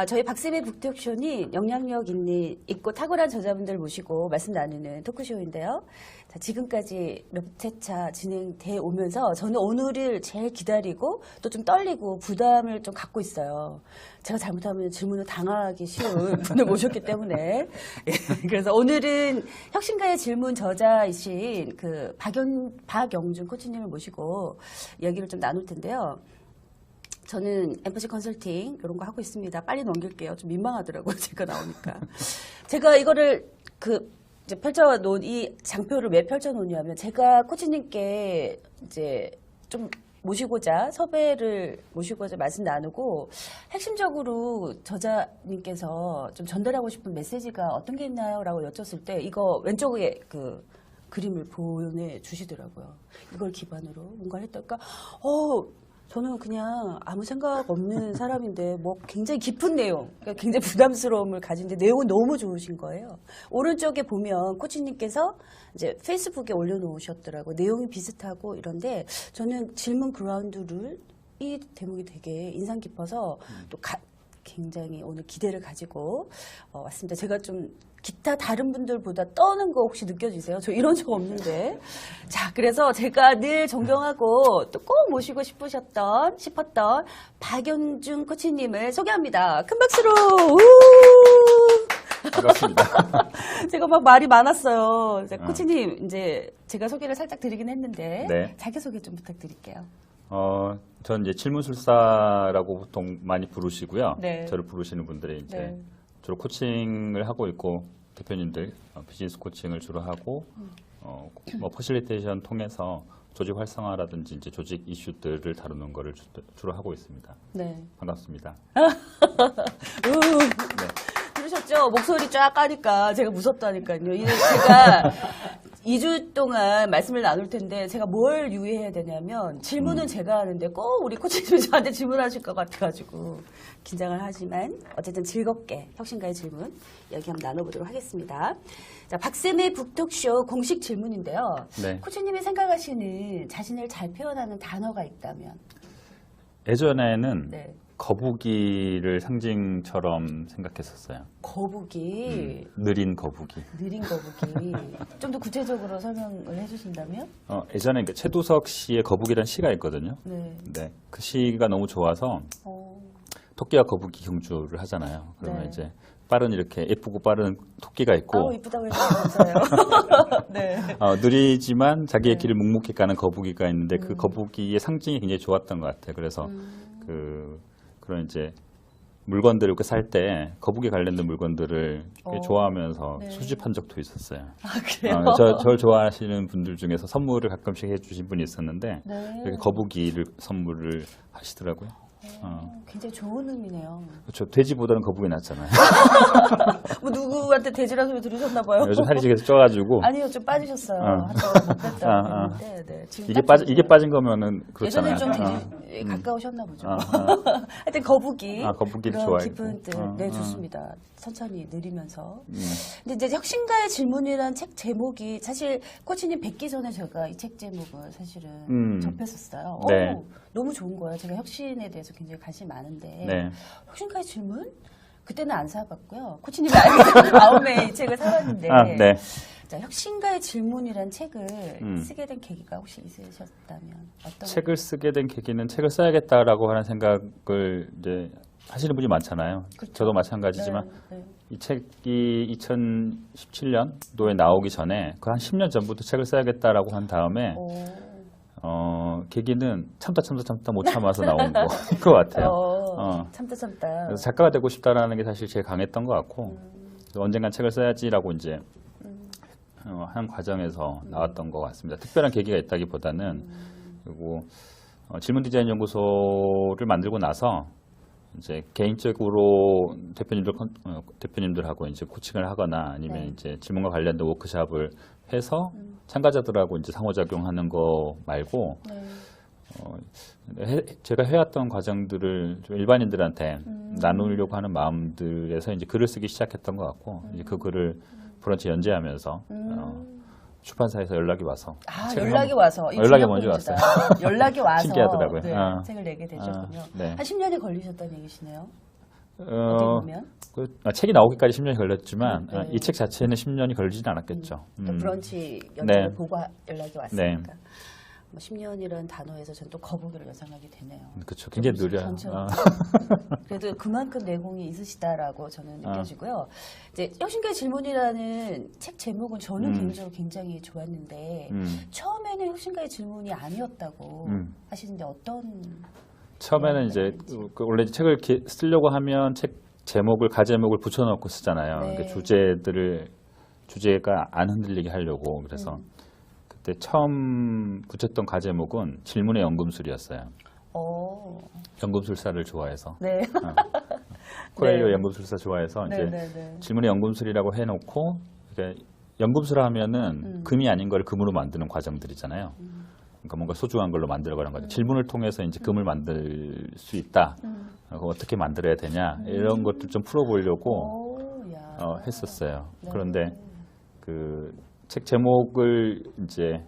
저희 박쌤의 북토크쇼는 영향력 있고 탁월한 저자분들 모시고 말씀 나누는 토크쇼인데요. 자, 지금까지 몇 회차 진행돼 오면서 저는 오늘을 제일 기다리고 또 좀 떨리고 부담을 좀 갖고 있어요. 제가 잘못하면 질문을 당하기 쉬운 분을 모셨기 때문에. 그래서 오늘은 혁신가의 질문 저자이신 그 박영준 코치님을 모시고 이야기를 좀 나눌 텐데요. 저는 엠퍼시 컨설팅 이런 거 하고 있습니다. 빨리 넘길게요. 좀 민망하더라고요. 제가 나오니까. 제가 이거를 이제 펼쳐놓은 이 장표를 왜 펼쳐놓냐면 제가 코치님께 이제 좀 섭외를 모시고자 말씀 나누고 핵심적으로 저자님께서 좀 전달하고 싶은 메시지가 어떤 게 있나요? 라고 여쭸을 때 이거 왼쪽에 그 그림을 보내주시더라고요. 이걸 기반으로 뭔가를 했다니까 저는 그냥 아무 생각 없는 사람인데 뭐 굉장히 깊은 내용, 그러니까 굉장히 부담스러움을 가진데 내용은 너무 좋으신 거예요. 오른쪽에 보면 코치님께서 이제 페이스북에 올려놓으셨더라고요. 내용이 비슷하고 이런데 저는 질문 그라운드를 이 대목이 되게 인상 깊어서 또 굉장히 오늘 기대를 가지고 왔습니다. 제가 좀 기타 다른 분들보다 떠는 거 혹시 느껴지세요? 저 이런 적 없는데. 자, 그래서 제가 늘 존경하고 또 꼭 모시고 싶었던 박영준 코치님을 소개합니다. 큰 박수로! 반갑습니다. 제가 막 말이 많았어요. 코치님, 이제 제가 소개를 살짝 드리긴 했는데 네. 자기소개 좀 부탁드릴게요. 전 이제 질문술사라고 보통 많이 부르시고요. 네. 저를 부르시는 분들이 이제 네. 주로 코칭을 하고 있고 대표님들 비즈니스 코칭을 주로 하고 뭐 퍼실리테이션 통해서 조직 활성화라든지 이제 조직 이슈들을 다루는 거를 주로 하고 있습니다. 네. 반갑습니다. 들으셨죠? 목소리 쫙 까니까 제가 무섭다니까요. 제가 2주 동안 말씀을 나눌 텐데 제가 뭘 유의해야 되냐면 질문은 제가 하는데 꼭 우리 코치님이 저한테 질문하실 것 같아가지고 긴장을 하지만 어쨌든 즐겁게 혁신가의 질문 이야기 한번 나눠보도록 하겠습니다. 자, 박쌤의 북톡쇼 공식 질문인데요. 네. 코치님이 생각하시는 자신을 잘 표현하는 단어가 있다면? 예전에는 네. 거북이를 상징처럼 생각했었어요. 거북이. 느린 거북이. 느린 거북이. 좀 더 구체적으로 설명을 해주신다면? 예전에 최두석 씨의 거북이라는 시가 있거든요. 네. 네, 그 시가 너무 좋아서 토끼와 거북이 경주를 하잖아요. 그러면 네. 이제 이렇게 예쁘고 빠른 토끼가 있고 이쁘다고 해주셔서 감사해요. 네. 느리지만 자기의 네. 길을 묵묵히 가는 거북이가 있는데 그 거북이의 상징이 굉장히 좋았던 것 같아요. 그래서 그런 이제 물건들을 이렇게 살 때 거북이 관련된 물건들을 좋아하면서 네. 수집한 적도 있었어요. 그래요? 저를 좋아하시는 분들 중에서 선물을 가끔씩 해주신 분이 있었는데 네. 이렇게 거북이를 선물을 하시더라고요. 굉장히 좋은 의미네요. 그렇죠. 돼지보다는 거북이 낫잖아요. 뭐 누구한테 돼지라 소리 들으셨나봐요. 요즘 살이 지금 쪄가지고 아니요, 좀 빠지셨어요. 한동안 못 뺐다고 했는데. 네. 지금 이게 빠진 거면은 그렇잖아요. 예전에 좀 돼지 가까우셨나 보죠. 하여튼 거북이. 거북이를 그런 좋아했고. 깊은 뜻. 네, 좋습니다. 천천히 느리면서. 근데 이제 혁신가의 질문이라는 책 제목이 사실 코치님 뵙기 전에 제가 이 책 제목을 사실은 접했었어요. 네. 너무 좋은 거예요. 제가 혁신에 대해서 굉장히 관심이 많은데. 네. 혁신가의 질문? 그때는 안 사봤고요. 코치님이 알기 다음에 이 책을 사봤는데. 네. 자, 혁신가의 질문이란 책을 쓰게 된 계기가 혹시 있으셨다면 어떤? 책을 쓰게 된 계기는 책을 써야겠다라고 하는 생각을 이제 하시는 분이 많잖아요. 그렇죠. 저도 마찬가지지만 네. 이 책이 2017년도에 나오기 전에 그 한 10년 전부터 책을 써야겠다라고 한 다음에 계기는 참다 못 참아서 나온 것 같아요. 참다. 그래서 작가가 되고 싶다라는 게 사실 제일 강했던 것 같고 언젠간 책을 써야지라고 이제 한 과정에서 나왔던 것 같습니다. 특별한 계기가 있다기보다는 그리고 질문 디자인 연구소를 만들고 나서 이제 개인적으로 대표님들하고 이제 코칭을 하거나 아니면 네. 이제 질문과 관련된 워크숍을 해서 참가자들하고 이제 상호작용하는 거 말고 제가 해왔던 과정들을 좀 일반인들한테 나누려고 하는 마음들에서 이제 글을 쓰기 시작했던 것 같고 이제 그 글을 브런치 연재하면서 출판사에서 연락이 와서. 연락이 와서. 연락이 먼저 왔어요. 연락이 와서. 신기하더라고요. 네, 책을 내게 되셨군요. 네. 한 10년이 걸리셨다는 얘기시네요. 어떻게 보면 책이 나오기까지 10년이 걸렸지만 네. 이 책 자체는 10년이 걸리지는 않았겠죠. 또 브런치 연락을 네. 보고 연락이 왔으니까 뭐 10년이라는 단어에서 전 또 거북이를 연상하게 되네요. 그렇죠. 굉장히 느려요. 천천히. 그래도 그만큼 내공이 있으시다라고 저는 느껴지고요. 이제 혁신가의 질문이라는 책 제목은 저는 개인적으로 굉장히 좋았는데 처음에는 혁신가의 질문이 아니었다고 하시는데 어떤 처음에는 이제 원래 책을 쓰려고 하면 책 제목을 가제목을 붙여놓고 쓰잖아요. 네. 그러니까 주제가 안 흔들리게 하려고 그래서 그때 처음 붙였던 가제목은 질문의 연금술이었어요. 연금술사를 좋아해서. 네. 코엘료 네. 연금술사 좋아해서 이제 네. 질문의 연금술이라고 해놓고 그러니까 연금술 하면은 금이 아닌 걸 금으로 만드는 과정들이잖아요. 그러니까 뭔가 소중한 걸로 만들어가는 거죠. 질문을 통해서 이제 금을 만들 수 있다. 어떻게 만들어야 되냐 이런 것들 좀 풀어보려고 했었어요. 네. 그런데 그 책 제목을 이제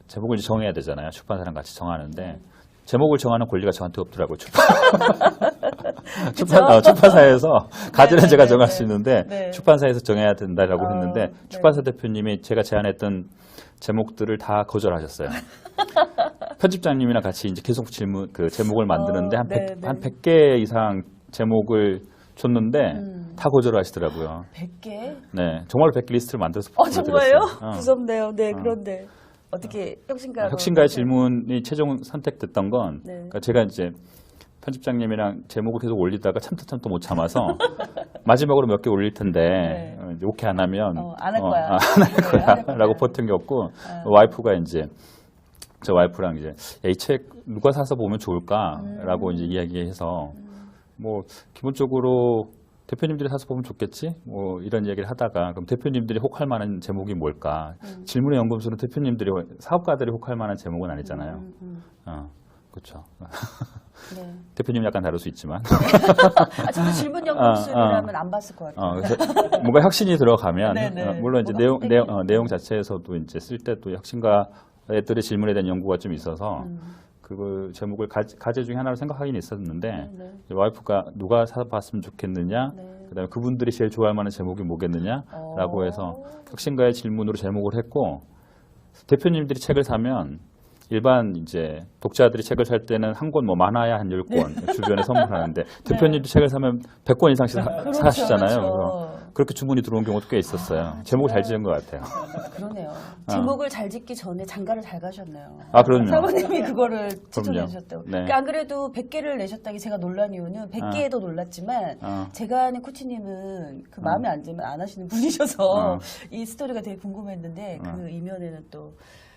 정해야 되잖아요. 출판사랑 같이 정하는데 제목을 정하는 권리가 저한테 없더라고요. 출판사에서 가지는 제가 정할 수 있는데 출판사에서 정해야 된다라고 했는데 출판사 대표님이 제가 제안했던 제목들을 다 거절하셨어요. 편집장님이랑 같이 이제 계속 제목을 만드는데 한 100개 이상 제목을 줬는데 다 거절을 하시더라고요. 100개? 네, 정말 100개 리스트를 만들어서 정말요? 보내드렸어요. 무섭네요. 네, 그런데 어떻게 혁신가의 질문이 최종 선택됐던 건 그러니까 제가 이제 편집장님이랑 제목을 계속 올리다가 참다 못 참아서 마지막으로 몇 개 올릴 텐데 이제 오케이 안 하면 안 할 거야. 안 할 거야라고 버틴 게 없고 와이프가 이제 저 와이프랑 이제 이 책 누가 사서 보면 좋을까라고 이제 이야기해서 뭐 기본적으로 대표님들이 사서 보면 좋겠지 뭐 이런 이야기를 하다가 그럼 대표님들이 혹할 만한 제목이 뭘까? 질문의 연금술은 대표님들이 사업가들이 혹할 만한 제목은 아니잖아요. 그렇죠. 네. 대표님 약간 다를 수 있지만. 저도 질문 연금술이라면 안 봤을 것 같아요. 그래서 뭔가 혁신이 들어가면 물론 이제 내용 자체에서도 이제 쓸 때 또 혁신가 애들의 질문에 대한 연구가 좀 있어서 그 제목을 가제 중에 하나로 생각하긴 있었는데 와이프가 누가 사봤으면 좋겠느냐 그다음에 그분들이 제일 좋아할 만한 제목이 뭐겠느냐라고 해서 혁신가의 질문으로 제목을 했고 대표님들이 책을 사면 일반 이제 독자들이 책을 살 때는 한 권 뭐 많아야 한 10권 주변에 선물하는데 대표님도 책을 사면 100권 이상씩 사시잖아요. 그래서 그렇게 주문이 들어온 경우도 꽤 있었어요. 제목을 잘 지은 것 같아요. 그러네요. 제목을 잘 짓기 전에 장가를 잘 가셨네요. 그럼요. 사모님이 그거를 추천해 주셨다고. 네. 그러니까 안 그래도 100개를 내셨다기 제가 놀란 이유는 100개에도 놀랐지만 제가 아는 코치님은 그 마음에 안 들면 안 하시는 분이셔서 이 스토리가 되게 궁금했는데 그 이면에는 또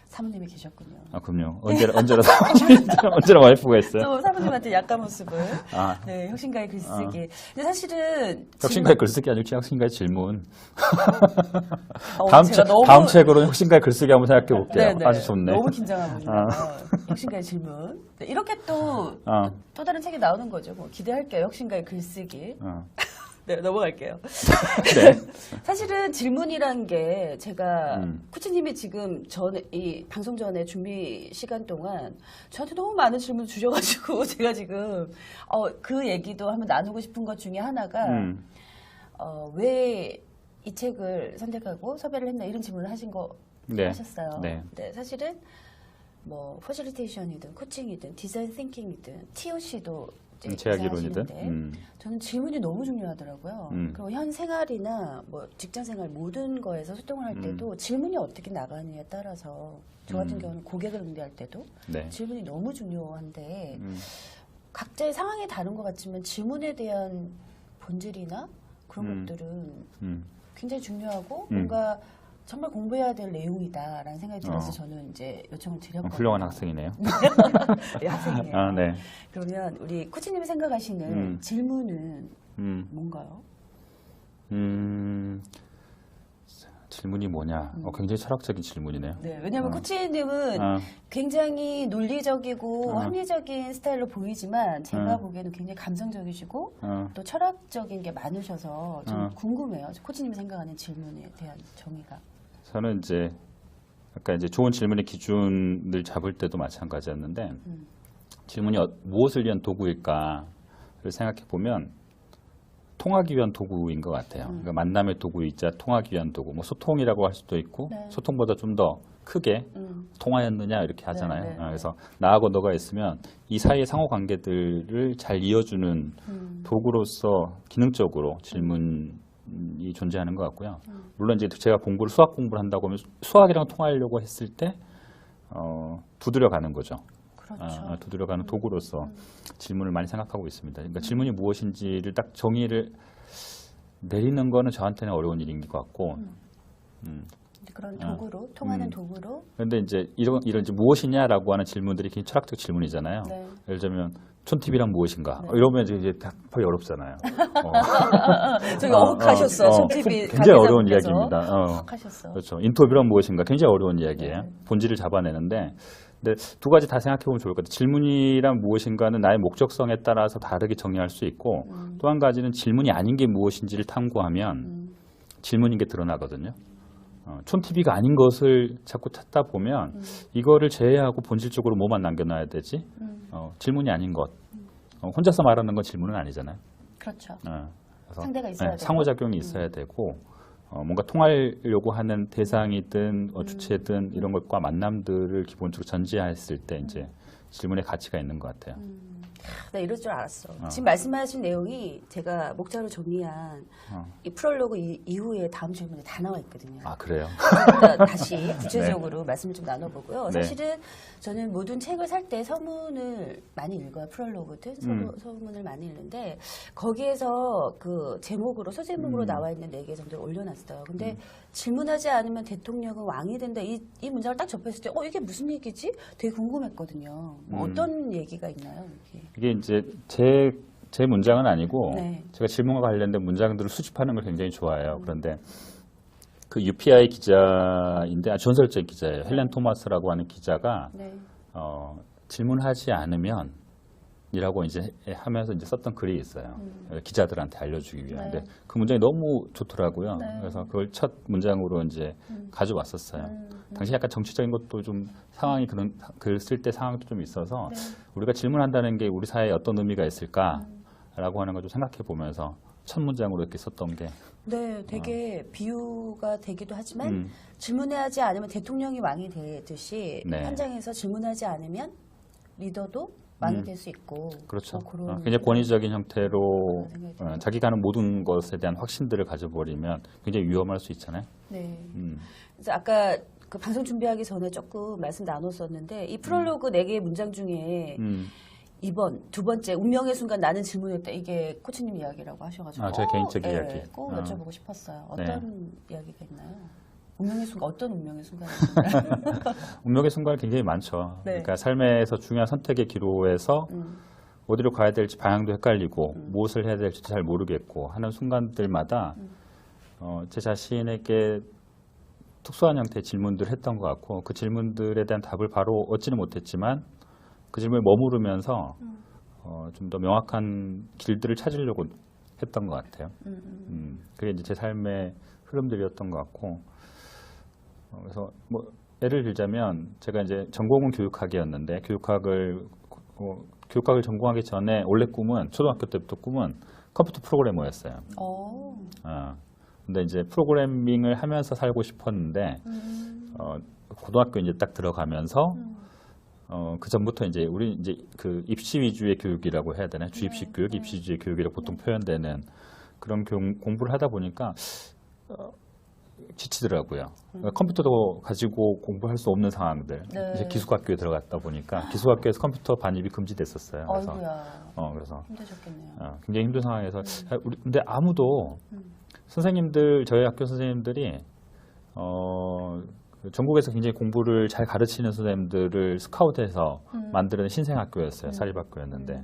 사모님이 계셨군요. 그럼요. 언제나 와이프가 있어요. 또 사모님한테 약간 모습을. 네, 혁신가의 글쓰기. 근데 사실은 혁신가의 글쓰기 아니고 혁신가의 질문. 너무 다음 책으로는 혁신가의 글쓰기 한번 생각해 볼게요. 네네. 아주 좋네. 너무 긴장하고 있네요. 혁신가의 질문. 네, 이렇게 또 다른 책이 나오는 거죠. 뭐 기대할게요. 혁신가의 글쓰기. 네, 넘어갈게요. 네. 사실은 질문이란 게 제가 코치님이 지금 전에 이 방송 전에 준비 시간 동안 저한테 너무 많은 질문을 주셔가지고 제가 지금 그 얘기도 한번 나누고 싶은 것 중에 하나가 왜 이 책을 선택하고 섭외를 했나 이런 질문을 하신 거 하셨어요. 네, 사실은 뭐 퍼실리테이션이든 코칭이든 디자인 띵킹이든 TOC도 제약이론이든 저는 질문이 너무 중요하더라고요. 그리고 현 생활이나 뭐 직장 생활 모든 거에서 소통을 할 때도 질문이 어떻게 나가느냐에 따라서 저 같은 경우는 고객을 응대할 때도 질문이 너무 중요한데 각자의 상황이 다른 것 같지만 질문에 대한 본질이나 그런 것들은 굉장히 중요하고 뭔가 정말 공부해야 될 내용이다라는 생각이 들어서 저는 이제 요청을 드렸거든요. 훌륭한 학생이네요. 네, 학생이에요. 네. 그러면 우리 코치님이 생각하시는 질문은 뭔가요? 질문이 뭐냐? 굉장히 철학적인 질문이네요. 네, 왜냐하면 코치님은 굉장히 논리적이고 합리적인 스타일로 보이지만 제가 보기에는 굉장히 감성적이시고 또 철학적인 게 많으셔서 좀 궁금해요. 코치님이 생각하는 질문에 대한 정의가. 저는 이제 아까 이제 좋은 질문의 기준을 잡을 때도 마찬가지였는데 질문이 무엇을 위한 도구일까를 생각해 보면 통하기 위한 도구인 것 같아요. 그러니까 만남의 도구이자 통하기 위한 도구. 뭐 소통이라고 할 수도 있고 네. 소통보다 좀 더 크게 통하였느냐 이렇게 하잖아요. 네, 네, 네. 그래서 나하고 너가 있으면 이 사이의 상호 관계들을 잘 이어주는 도구로서 기능적으로 질문이 존재하는 것 같고요. 물론 이제 제가 수학 공부를 한다고 하면 수학이랑 통하려고 했을 때 두드려가는 거죠. 그렇죠. 두드려가는 도구로서 질문을 많이 생각하고 있습니다. 그러니까 질문이 무엇인지를 딱 정의를 내리는 거는 저한테는 어려운 일인 것 같고. 그런 도구로, 통하는 도구로. 그런데 이제 이런 이제 무엇이냐라고 하는 질문들이 굉장히 철학적 질문이잖아요. 네. 예를 들면 촌TV란 무엇인가? 네. 이러면 이제 답하기 어렵잖아요. 저기 어혹하셨어. 손TV 굉장히 어려운 이야기입니다. 하셨어. 그렇죠. 인터뷰란 무엇인가? 굉장히 어려운 이야기예요. 네. 본질을 잡아내는데. 근데 두 가지 다 생각해 보면 좋을 것 같아요. 질문이란 무엇인가는 나의 목적성에 따라서 다르게 정의할 수 있고 또 한 가지는 질문이 아닌 게 무엇인지를 탐구하면 질문인 게 드러나거든요. 촌TV가 아닌 것을 자꾸 찾다 보면 이거를 제외하고 본질적으로 뭐만 남겨놔야 되지? 질문이 아닌 것. 혼자서 말하는 건 질문은 아니잖아요. 그렇죠. 그래서 상대가 있어야 되고. 상호작용이 있어야 되고 뭔가 통하려고 하는 대상이든 주체든 이런 것과 만남들을 기본적으로 전제했을 때 이제 질문의 가치가 있는 것 같아요. 나 이럴 줄 알았어. 지금 말씀하신 내용이 제가 목차로 정리한 이 프롤로그 이후에 다음 질문에 다 나와 있거든요. 아, 그래요? 그러니까 다시 구체적으로 말씀을 좀 나눠보고요. 네. 사실은 저는 모든 책을 살 때 서문을 많이 읽어요. 프롤로그든 서문을 많이 읽는데 거기에서 그 제목으로 소제목으로 나와 있는 4개 정도를 올려놨어요. 근데 질문하지 않으면 대통령은 왕이 된다. 이 문장을 딱 접했을 때 이게 무슨 얘기지? 되게 궁금했거든요. 뭐 어떤 얘기가 있나요? 이게 이제 제 문장은 아니고 네. 제가 질문과 관련된 문장들을 수집하는 걸 굉장히 좋아해요. 그런데 그 UPI 기자인데 전설적 기자예요. 헬렌 토마스라고 하는 기자가 네. 질문하지 않으면 이라고 이제 하면서 이제 썼던 글이 있어요. 기자들한테 알려주기 위한. 네. 근데 그 문장이 너무 좋더라고요. 네. 그래서 그걸 첫 문장으로 이제 가져왔었어요. 당시 약간 정치적인 것도 좀 상황이 그런 글 쓸 때 상황도 좀 있어서 네. 우리가 질문한다는 게 우리 사회에 어떤 의미가 있을까라고 하는 걸 좀 생각해 보면서 첫 문장으로 이렇게 썼던 게 네, 되게 비유가 되기도 하지만 질문하지 않으면 대통령이 왕이 되듯이 네. 현장에서 질문하지 않으면 리더도 왕이 될 수 있고 그렇죠. 뭐 그런 굉장히 권위적인 형태로 생각이 들어요. 자기가 하는 모든 것에 대한 확신들을 가져버리면 굉장히 위험할 수 있잖아요. 네. 그래서 아까 그 방송 준비하기 전에 조금 말씀 나눴었는데 이 프롤로그 4개의 문장 중에 2번, 두 번째 운명의 순간 나는 질문했다. 이게 코치님 이야기라고 하셔가지고 저의 개인적인 이야기. 꼭 여쭤보고 싶었어요. 네. 어떤 이야기가 있나요? 운명의 순간 어떤 운명의 순간인가요? 운명의 순간이 굉장히 많죠. 네. 그러니까 삶에서 중요한 선택의 기로에서 어디로 가야 될지 방향도 헷갈리고 무엇을 해야 될지 잘 모르겠고 하는 순간들마다 제 자신에게 특수한 형태의 질문들을 했던 것 같고 그 질문들에 대한 답을 바로 얻지는 못했지만 그 질문에 머무르면서 좀 더 명확한 길들을 찾으려고 했던 것 같아요. 그게 이제 제 삶의 흐름들이었던 것 같고 그래서 뭐 예를 들자면 제가 이제 전공은 교육학이었는데 교육학을 전공하기 전에 원래 꿈은 초등학교 때부터 꿈은 컴퓨터 프로그래머였어요. 근데 이제 프로그래밍을 하면서 살고 싶었는데 고등학교 이제 딱 들어가면서 그 전부터 이제 우리 이제 그 입시 위주의 교육이라고 해야 되나 주입식 교육, 입시 위주의 교육이라고 보통 표현되는 그런 공부를 하다 보니까 지치더라고요. 컴퓨터도 가지고 공부할 수 없는 상황들. 네. 이제 기숙학교에 들어갔다 보니까 기숙학교에서 컴퓨터 반입이 금지됐었어요. 그래서 어이구야. 그래서 힘드셨겠네요. 굉장히 힘든 상황에서 근데 아무도 선생님들 저희 학교 선생님들이 전국에서 굉장히 공부를 잘 가르치는 선생님들을 스카우트해서 만드는 신생학교였어요. 사립학교였는데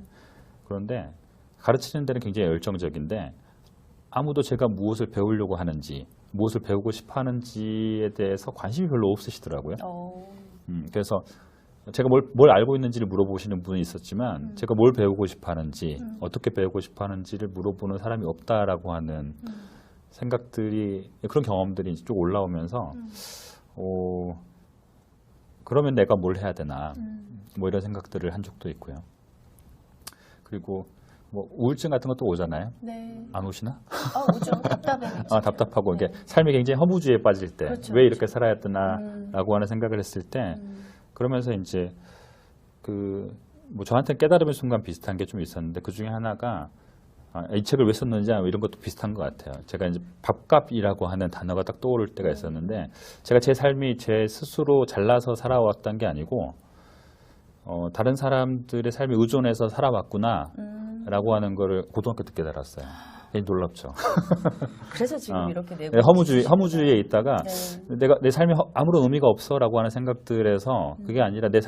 그런데 가르치는 데는 굉장히 열정적인데 아무도 제가 무엇을 배우려고 하는지 무엇을 배우고 싶어 하는지에 대해서 관심이 별로 없으시더라고요. 그래서 제가 뭘 알고 있는지를 물어보시는 분이 있었지만 제가 뭘 배우고 싶어 하는지 어떻게 배우고 싶어 하는지를 물어보는 사람이 없다라고 하는 생각들이 그런 경험들이 쭉 올라오면서 그러면 내가 뭘 해야 되나 뭐 이런 생각들을 한 적도 있고요. 그리고 뭐 우울증 같은 것도 오잖아요. 네. 안 오시나? 오죠. 답답해. 답답하고 네. 이게 삶이 굉장히 허무주의에 빠질 때 왜 그렇죠, 이렇게 그렇죠. 살아야 되나라고 하는 생각을 했을 때 그러면서 이제 뭐 저한테 깨달음의 순간 비슷한 게 좀 있었는데 그 중에 하나가 이 책을 왜 썼는지 이런 것도 비슷한 것 같아요. 제가 이제 밥값이라고 하는 단어가 딱 떠오를 때가 있었는데 제가 제 삶이 제 스스로 잘나서 살아왔던 게 아니고 다른 사람들의 삶에 의존해서 살아왔구나라고 하는 거를 고등학교 때 깨달았어요. 굉장히 놀랍죠. 그래서 지금 이렇게 내고 허무주의에 있다가 네. 내 삶이 아무런 의미가 없어라고 하는 생각들에서 그게 아니라 내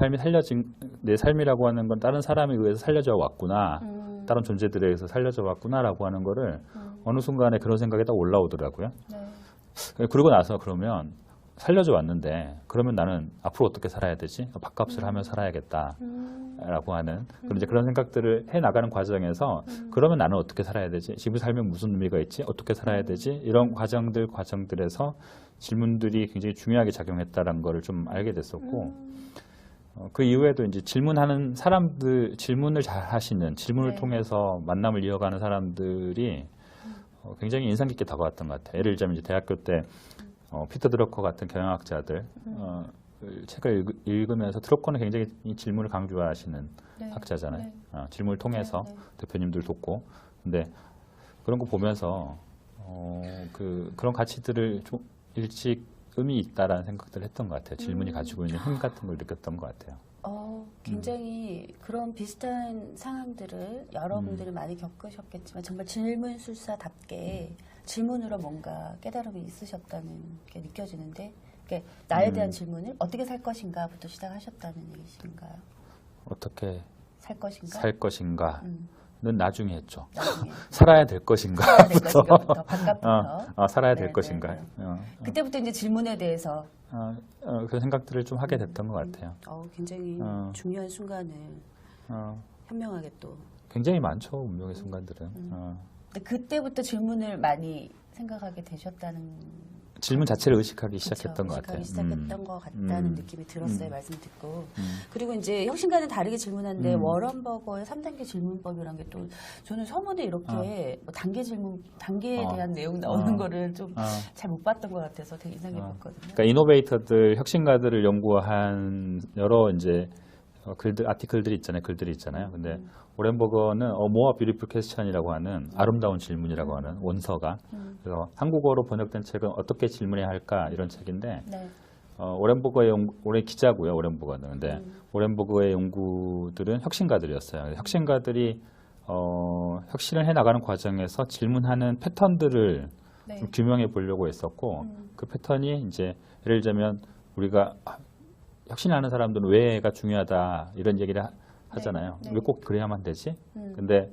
삶이라고 하는 건 다른 사람에 의해서 살려져 왔구나. 다른 존재들에 의해서 살려져 왔구나라고 하는 거를 어느 순간에 그런 생각이 딱 올라오더라고요. 네. 그러고 나서 그러면 살려져 왔는데 그러면 나는 앞으로 어떻게 살아야 되지? 밥값을 하며 살아야겠다라고 하는 그런 생각들을 해 나가는 과정에서 그러면 나는 어떻게 살아야 되지? 지금 살면 무슨 의미가 있지? 어떻게 살아야 되지? 이런 과정들에서 질문들이 굉장히 중요하게 작용했다는 거를 좀 알게 됐었고 그 이후에도 이제 질문하는 사람들, 질문을 잘 하시는, 질문을 네. 통해서 만남을 이어가는 사람들이 굉장히 인상 깊게 다가왔던 것 같아요. 예를 들자면 이제 대학교 때 피터 드러커 같은 경영학자들 책을 읽으면서 드러커는 굉장히 이 질문을 강조하시는 네. 학자잖아요. 네. 질문을 통해서 네. 대표님들 돕고. 근데 그런 거 보면서 그런 가치들을 좀 일찍 의미 있다라는 생각들을 했던 것 같아요. 질문이 가지고 있는 힘 같은 걸 느꼈던 것 같아요. 굉장히 그런 비슷한 상황들을 여러분들이 많이 겪으셨겠지만 정말 질문술사답게 질문으로 뭔가 깨달음이 있으셨다는 게 느껴지는데 그러니까 나에 대한 질문을 어떻게 살 것인가부터 시작하셨다는 얘기신가요? 어떻게 살 것인가? 살 것인가? 는 나중에 했죠. 나중에. 살아야 될 것인가? 살아야 될 것인가부터 바깥부터. 살아야 될 네, 것인가? 네, 네. 그때부터 이제 질문에 대해서 그 생각들을 좀 하게 됐던 것 같아요. 굉장히 중요한 순간을 현명하게 또. 굉장히 많죠, 운명의 순간들은. 근데 그때부터 질문을 많이 생각하게 되셨다는. 질문 자체를 의식하기 시작했던 것 같아요. 시작했던 것 같다는 느낌이 들었어요, 말씀 듣고. 그리고 이제 혁신과는 다르게 질문하는데 워런 버거의 3단계 질문법이라는 게 또 저는 서문에 이렇게 뭐 단계에 대한 내용 나오는 거를 좀 잘 못 봤던 것 같아서 되게 인상 깊었거든요. 그러니까 이노베이터들, 혁신가들을 연구한 여러 이제 아티클들이 있잖아요, 글들이 있잖아요. 근데 오렌 버거는 More Beautiful Question이라고 하는 아름다운 질문이라고 하는 원서가 그래서 한국어로 번역된 책은 어떻게 질문해야 할까 이런 책인데 네. 오렌 버거의 올해 기자고요, 오렌 버거는. 근데 오렌 버거의 연구들은 혁신가들이었어요. 혁신가들이 혁신을 해 나가는 과정에서 질문하는 패턴들을 네. 좀 규명해 보려고 했었고 그 패턴이 이제 예를 들자면 우리가 혁신하는 사람들은 왜가 중요하다 이런 얘기를 하잖아요. 네. 왜 꼭 그래야만 되지? 근데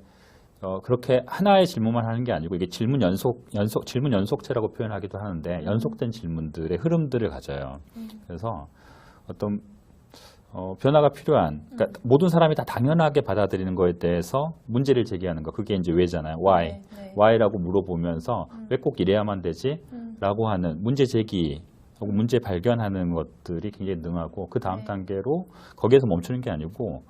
그렇게 하나의 질문만 하는 게 아니고 이게 질문 연속체라고 표현하기도 하는데 연속된 질문들의 흐름들을 가져요. 그래서 어떤 변화가 필요한, 그러니까 모든 사람이 다 당연하게 받아들이는 거에 대해서 문제를 제기하는 거, 그게 이제 왜잖아요. Why? 네, 네. Why라고 물어보면서 왜 꼭 이래야만 되지? 라고 하는 문제 제기, 문제 발견하는 것들이 굉장히 능하고 그 다음 네. 단계로 거기에서 멈추는 게 아니고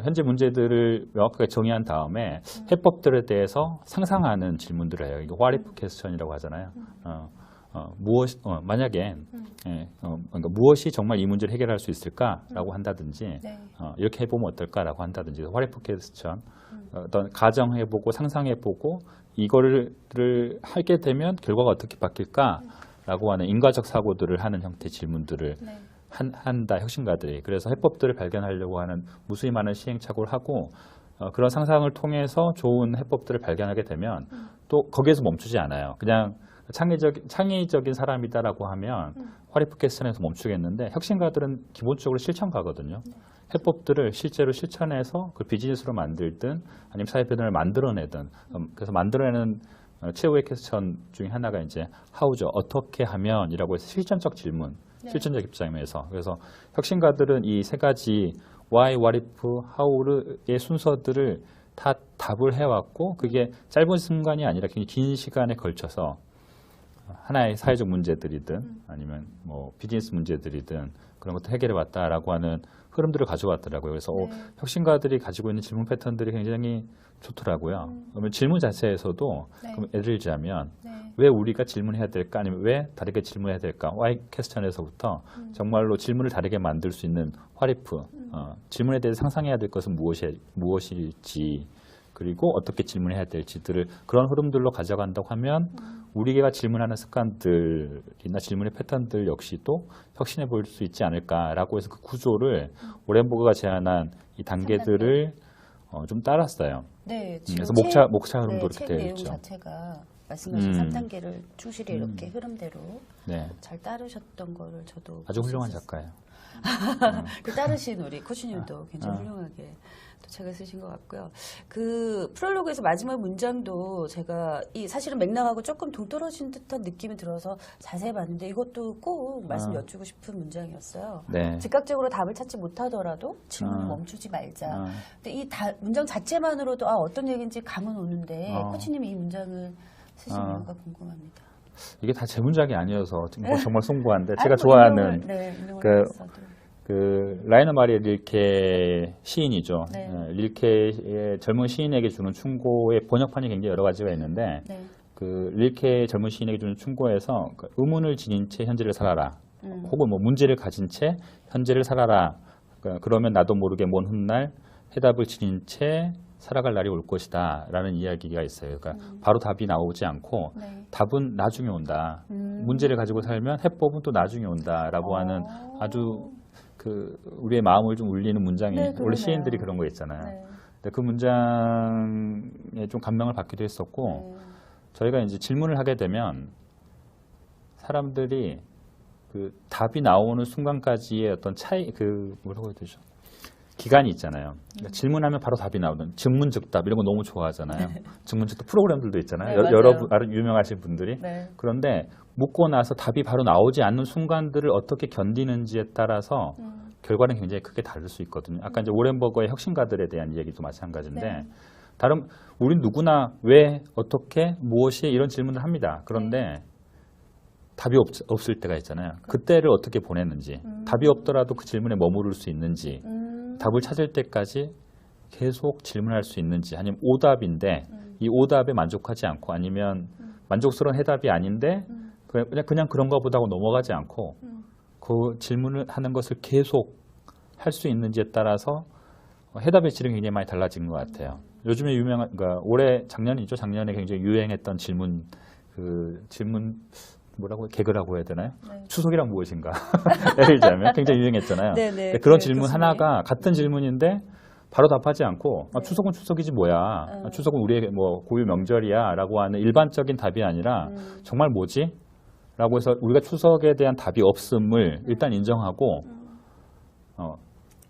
현재 문제들을 명확하게 정의한 다음에 해법들에 대해서 상상하는 질문들을 해요. 이게 what if question이라고 하잖아요. 만약에 그러니까 무엇이 정말 이 문제를 해결할 수 있을까라고 한다든지 네. 이렇게 해보면 어떨까라고 한다든지 what if question 어떤 가정해보고 상상해보고 이거를 하게 되면 결과가 어떻게 바뀔까라고 하는 인과적 사고들을 하는 형태의 질문들을 네. 한다 혁신가들이. 그래서 해법들을 발견하려고 하는 무수히 많은 시행착오를 하고 그런 상상을 통해서 좋은 해법들을 발견하게 되면 또 거기에서 멈추지 않아요. 그냥 창의적인 사람이다라고 하면 화리프 캐스턴에서 멈추겠는데 혁신가들은 기본적으로 실천가거든요. 해법들을 실제로 실천해서 그 비즈니스로 만들든 아니면 사회 변화를 만들어내든 그래서 만들어내는 최후의 퀘스천 중에 하나가 이제 how죠. 어떻게 하면이라고 해서 실전적 질문, 실전적 입장에서. 그래서 혁신가들은 이 세 가지 why, what if, how의 순서들을 다 답을 해왔고 그게 짧은 순간이 아니라 굉장히 긴 시간에 걸쳐서 하나의 사회적 문제들이든 아니면 뭐 비즈니스 문제들이든 그런 것도 해결해봤다라고 하는 흐름들을 가져왔더라고요. 그래서 네. 혁신가들이 가지고 있는 질문 패턴들이 굉장히 좋더라고요. 그러면 질문 자체에서도 네. 그럼 예를 들자면 네. 왜 우리가 질문해야 될까 아니면 왜 다르게 질문해야 될까 why 퀘스천에서부터 정말로 질문을 다르게 만들 수 있는 화리프 질문에 대해서 상상해야 될 것은 무엇일지 그리고 어떻게 질문해야 될지들을 그런 흐름들로 가져간다고 하면 우리가 질문하는 습관들이나 질문의 패턴들 역시도 혁신해 볼 수 있지 않을까라고 해서 그 구조를 오렌버그가 제안한 이 단계들을 좀 따랐어요. 네, 그래서 지금 목차 흐름도 책 이렇게 되어 내용 있죠. 자체가 말씀하신 3단계를 충실히 이렇게 흐름대로 네, 잘 따르셨던 거를 저도 아주 볼수 훌륭한 있었어요. 작가예요. 그 따르신 우리 코치님도 굉장히 훌륭하게 또 책을 쓰신 것 같고요. 그 프롤로그에서 마지막 문장도 제가 이 사실은 맥락하고 조금 동떨어진 듯한 느낌이 들어서 자세히 봤는데 이것도 꼭 말씀 여쭈고 싶은 문장이었어요. 네. 즉각적으로 답을 찾지 못하더라도 질문을 멈추지 말자. 근데 이 문장 자체만으로도 어떤 얘기인지 감은 오는데 코치님이 이 문장을 쓰신 이유가 궁금합니다. 이게 다 제 문장이 아니어서 정말 송구한데 아니, 제가 뭐 좋아하는 인용을 그 했어도. 라이너 마리아 릴케 시인이죠. 네. 릴케의 젊은 시인에게 주는 충고의 번역판이 굉장히 여러 가지가 있는데 네. 그 릴케의 젊은 시인에게 주는 충고에서 그 의문을 지닌 채 현재를 살아라. 혹은 뭐 문제를 가진 채 현재를 살아라. 그러면 나도 모르게 먼 훗날 해답을 지닌 채 살아갈 날이 올 것이다 라는 이야기가 있어요. 그러니까 바로 답이 나오지 않고 네. 답은 나중에 온다. 문제를 가지고 살면 해법은 또 나중에 온다라고 하는 아주 그 우리의 마음을 좀 울리는 문장이 네, 원래 그러네요. 시인들이 그런 거 있잖아요. 네. 근데 그 문장에 좀 감명을 받기도 했었고 저희가 이제 질문을 하게 되면 사람들이 그 답이 나오는 순간까지의 어떤 차이 그 뭐라고 해야 되죠? 기간이 있잖아요. 그러니까 질문하면 바로 답이 나오는 증문즉답 이런 거 너무 좋아하잖아요. 증문즉답 프로그램들도 있잖아요. 네, 여러 맞아요. 유명하신 분들이. 네. 그런데 묻고 나서 답이 바로 나오지 않는 순간들을 어떻게 견디는지에 따라서 결과는 굉장히 크게 다를 수 있거든요. 아까 이제 오렌버거의 혁신가들에 대한 얘기도 마찬가지인데 네. 우린 누구나 왜, 어떻게, 무엇이 이런 질문을 합니다. 그런데 답이 없을 때가 있잖아요. 그때를 어떻게 보냈는지, 답이 없더라도 그 질문에 머무를 수 있는지, 답을 찾을 때까지 계속 질문할 수 있는지, 아니면 오답인데 이 오답에 만족하지 않고 아니면 만족스러운 해답이 아닌데 그냥 그런가 보다 하고 넘어가지 않고 그 질문을 하는 것을 계속 할 수 있는지에 따라서 해답의 질이 굉장히 많이 달라진 것 같아요. 요즘에 그러니까 작년이죠. 작년에 굉장히 유행했던 질문 뭐라고 개그라고 해야 되나요? 네. 추석이란 무엇인가? 예를 들자면 굉장히 유행했잖아요. 네네. 근데 그런 네, 질문 교수님. 하나가 같은 질문인데 바로 답하지 않고 네. 추석은 추석이지 뭐야? 추석은 우리의 뭐 고유 명절이야라고 하는 일반적인 답이 아니라 정말 뭐지? 라고 해서 우리가 추석에 대한 답이 없음을 일단 인정하고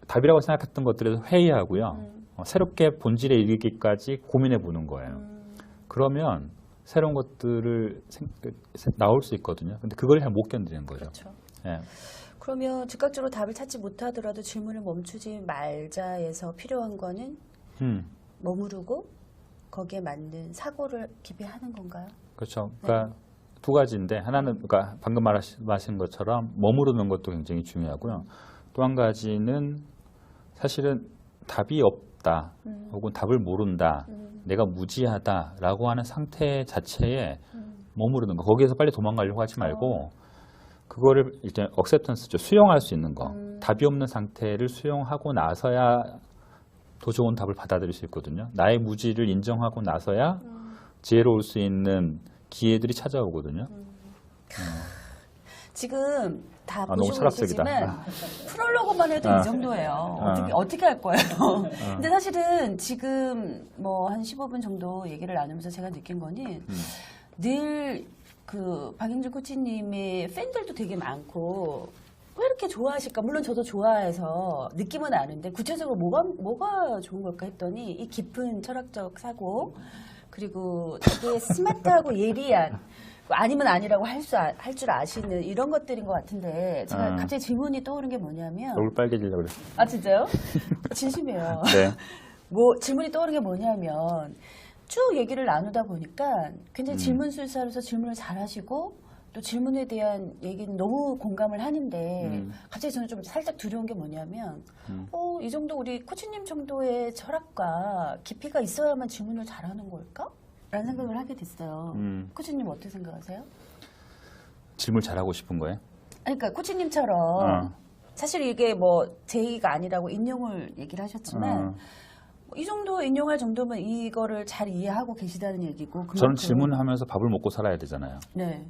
답이라고 생각했던 것들에서 회의하고요. 새롭게 본질에 이르기까지 고민해 보는 거예요. 그러면 새로운 것들을 나올 수 있거든요. 근데 그걸 잘 못 견디는 거죠. 그렇죠. 예. 그러면 즉각적으로 답을 찾지 못하더라도 질문을 멈추지 말자에서 필요한 거는 머무르고 거기에 맞는 사고를 기비하는 건가요? 그렇죠. 그러니까 두 가지인데 하나는 그러니까 방금 말하신 것처럼 머무르는 것도 굉장히 중요하고요. 또 한 가지는 사실은 답이 없다 혹은 답을 모른다 내가 무지하다라고 하는 상태 자체에 머무르는 거 거기에서 빨리 도망가려고 하지 말고 그거를 이제 acceptance죠. 수용할 수 있는 거. 답이 없는 상태를 수용하고 나서야 더 좋은 답을 받아들일 수 있거든요. 나의 무지를 인정하고 나서야 지혜로울 수 있는 기회들이 찾아오거든요. 지금 다 너무 보시고 철학적이다. 계시지만 프롤로그만 해도 이 정도예요. 어떻게 할 거예요? 근데 사실은 지금 뭐 한 15분 정도 얘기를 나누면서 제가 느낀 거는 늘 그 박영준 코치님의 팬들도 되게 많고 왜 이렇게 좋아하실까? 물론 저도 좋아해서 느낌은 아는데 구체적으로 뭐가 좋은 걸까 했더니 이 깊은 철학적 사고 그리고 되게 스마트하고 예리한 아니면 아니라고 할 줄 아시는 이런 것들인 것 같은데 제가 갑자기 질문이 떠오른 게 뭐냐면 얼굴 빨개지려고 그랬어요. 아 진짜요? 진심이에요. 네. 뭐 질문이 떠오른 게 뭐냐면 쭉 얘기를 나누다 보니까 굉장히 질문술사로서 질문을 잘하시고 또 질문에 대한 얘기는 너무 공감을 하는데 갑자기 저는 좀 살짝 두려운 게 뭐냐면 이 정도 우리 코치님 정도의 철학과 깊이가 있어야만 질문을 잘하는 걸까? 라는 생각을 하게 됐어요. 코치님 어떻게 생각하세요? 질문 잘하고 싶은 거예요? 아니, 그러니까 코치님처럼 사실 이게 뭐 제 얘기가 아니라고 인용을 얘기를 하셨지만 이 정도 인용할 정도면 이거를 잘 이해하고 계시다는 얘기고 그만큼, 저는 질문하면서 밥을 먹고 살아야 되잖아요. 네.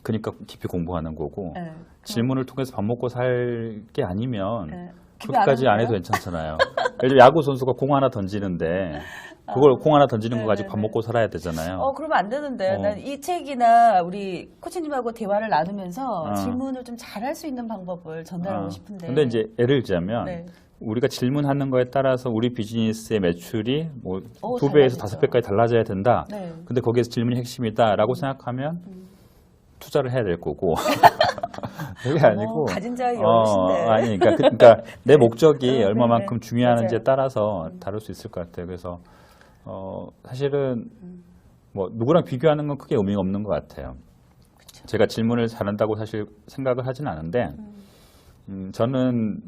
그러니까 깊이 공부하는 거고 네. 질문을 통해서 밥 먹고 살 게 아니면 네. 그렇게까지 안 해도 괜찮잖아요. 예를 들어 야구 선수가 공 하나 던지는데 그걸 공 하나 던지는 거 가지고 밥 먹고 살아야 되잖아요. 그러면 안 되는데. 난 이 책이나 우리 코치님하고 대화를 나누면서 질문을 좀 잘할 수 있는 방법을 전달하고 싶은데. 근데 이제 예를 들자면 네. 우리가 질문하는 거에 따라서 우리 비즈니스의 매출이 뭐 2배에서 달라지죠. 5배까지 달라져야 된다. 네. 근데 거기에서 질문이 핵심이다라고 생각하면 투자를 해야 될 거고. 그게 아니고 가진 자의 여유신데. 아니 그러니까 내 목적이 얼마만큼 네. 중요한지에 맞아요. 따라서 다를 수 있을 것 같아요. 그래서 사실은 뭐 누구랑 비교하는 건 크게 의미가 없는 것 같아요. 그쵸. 제가 질문을 잘한다고 사실 생각을 하진 않은데 저는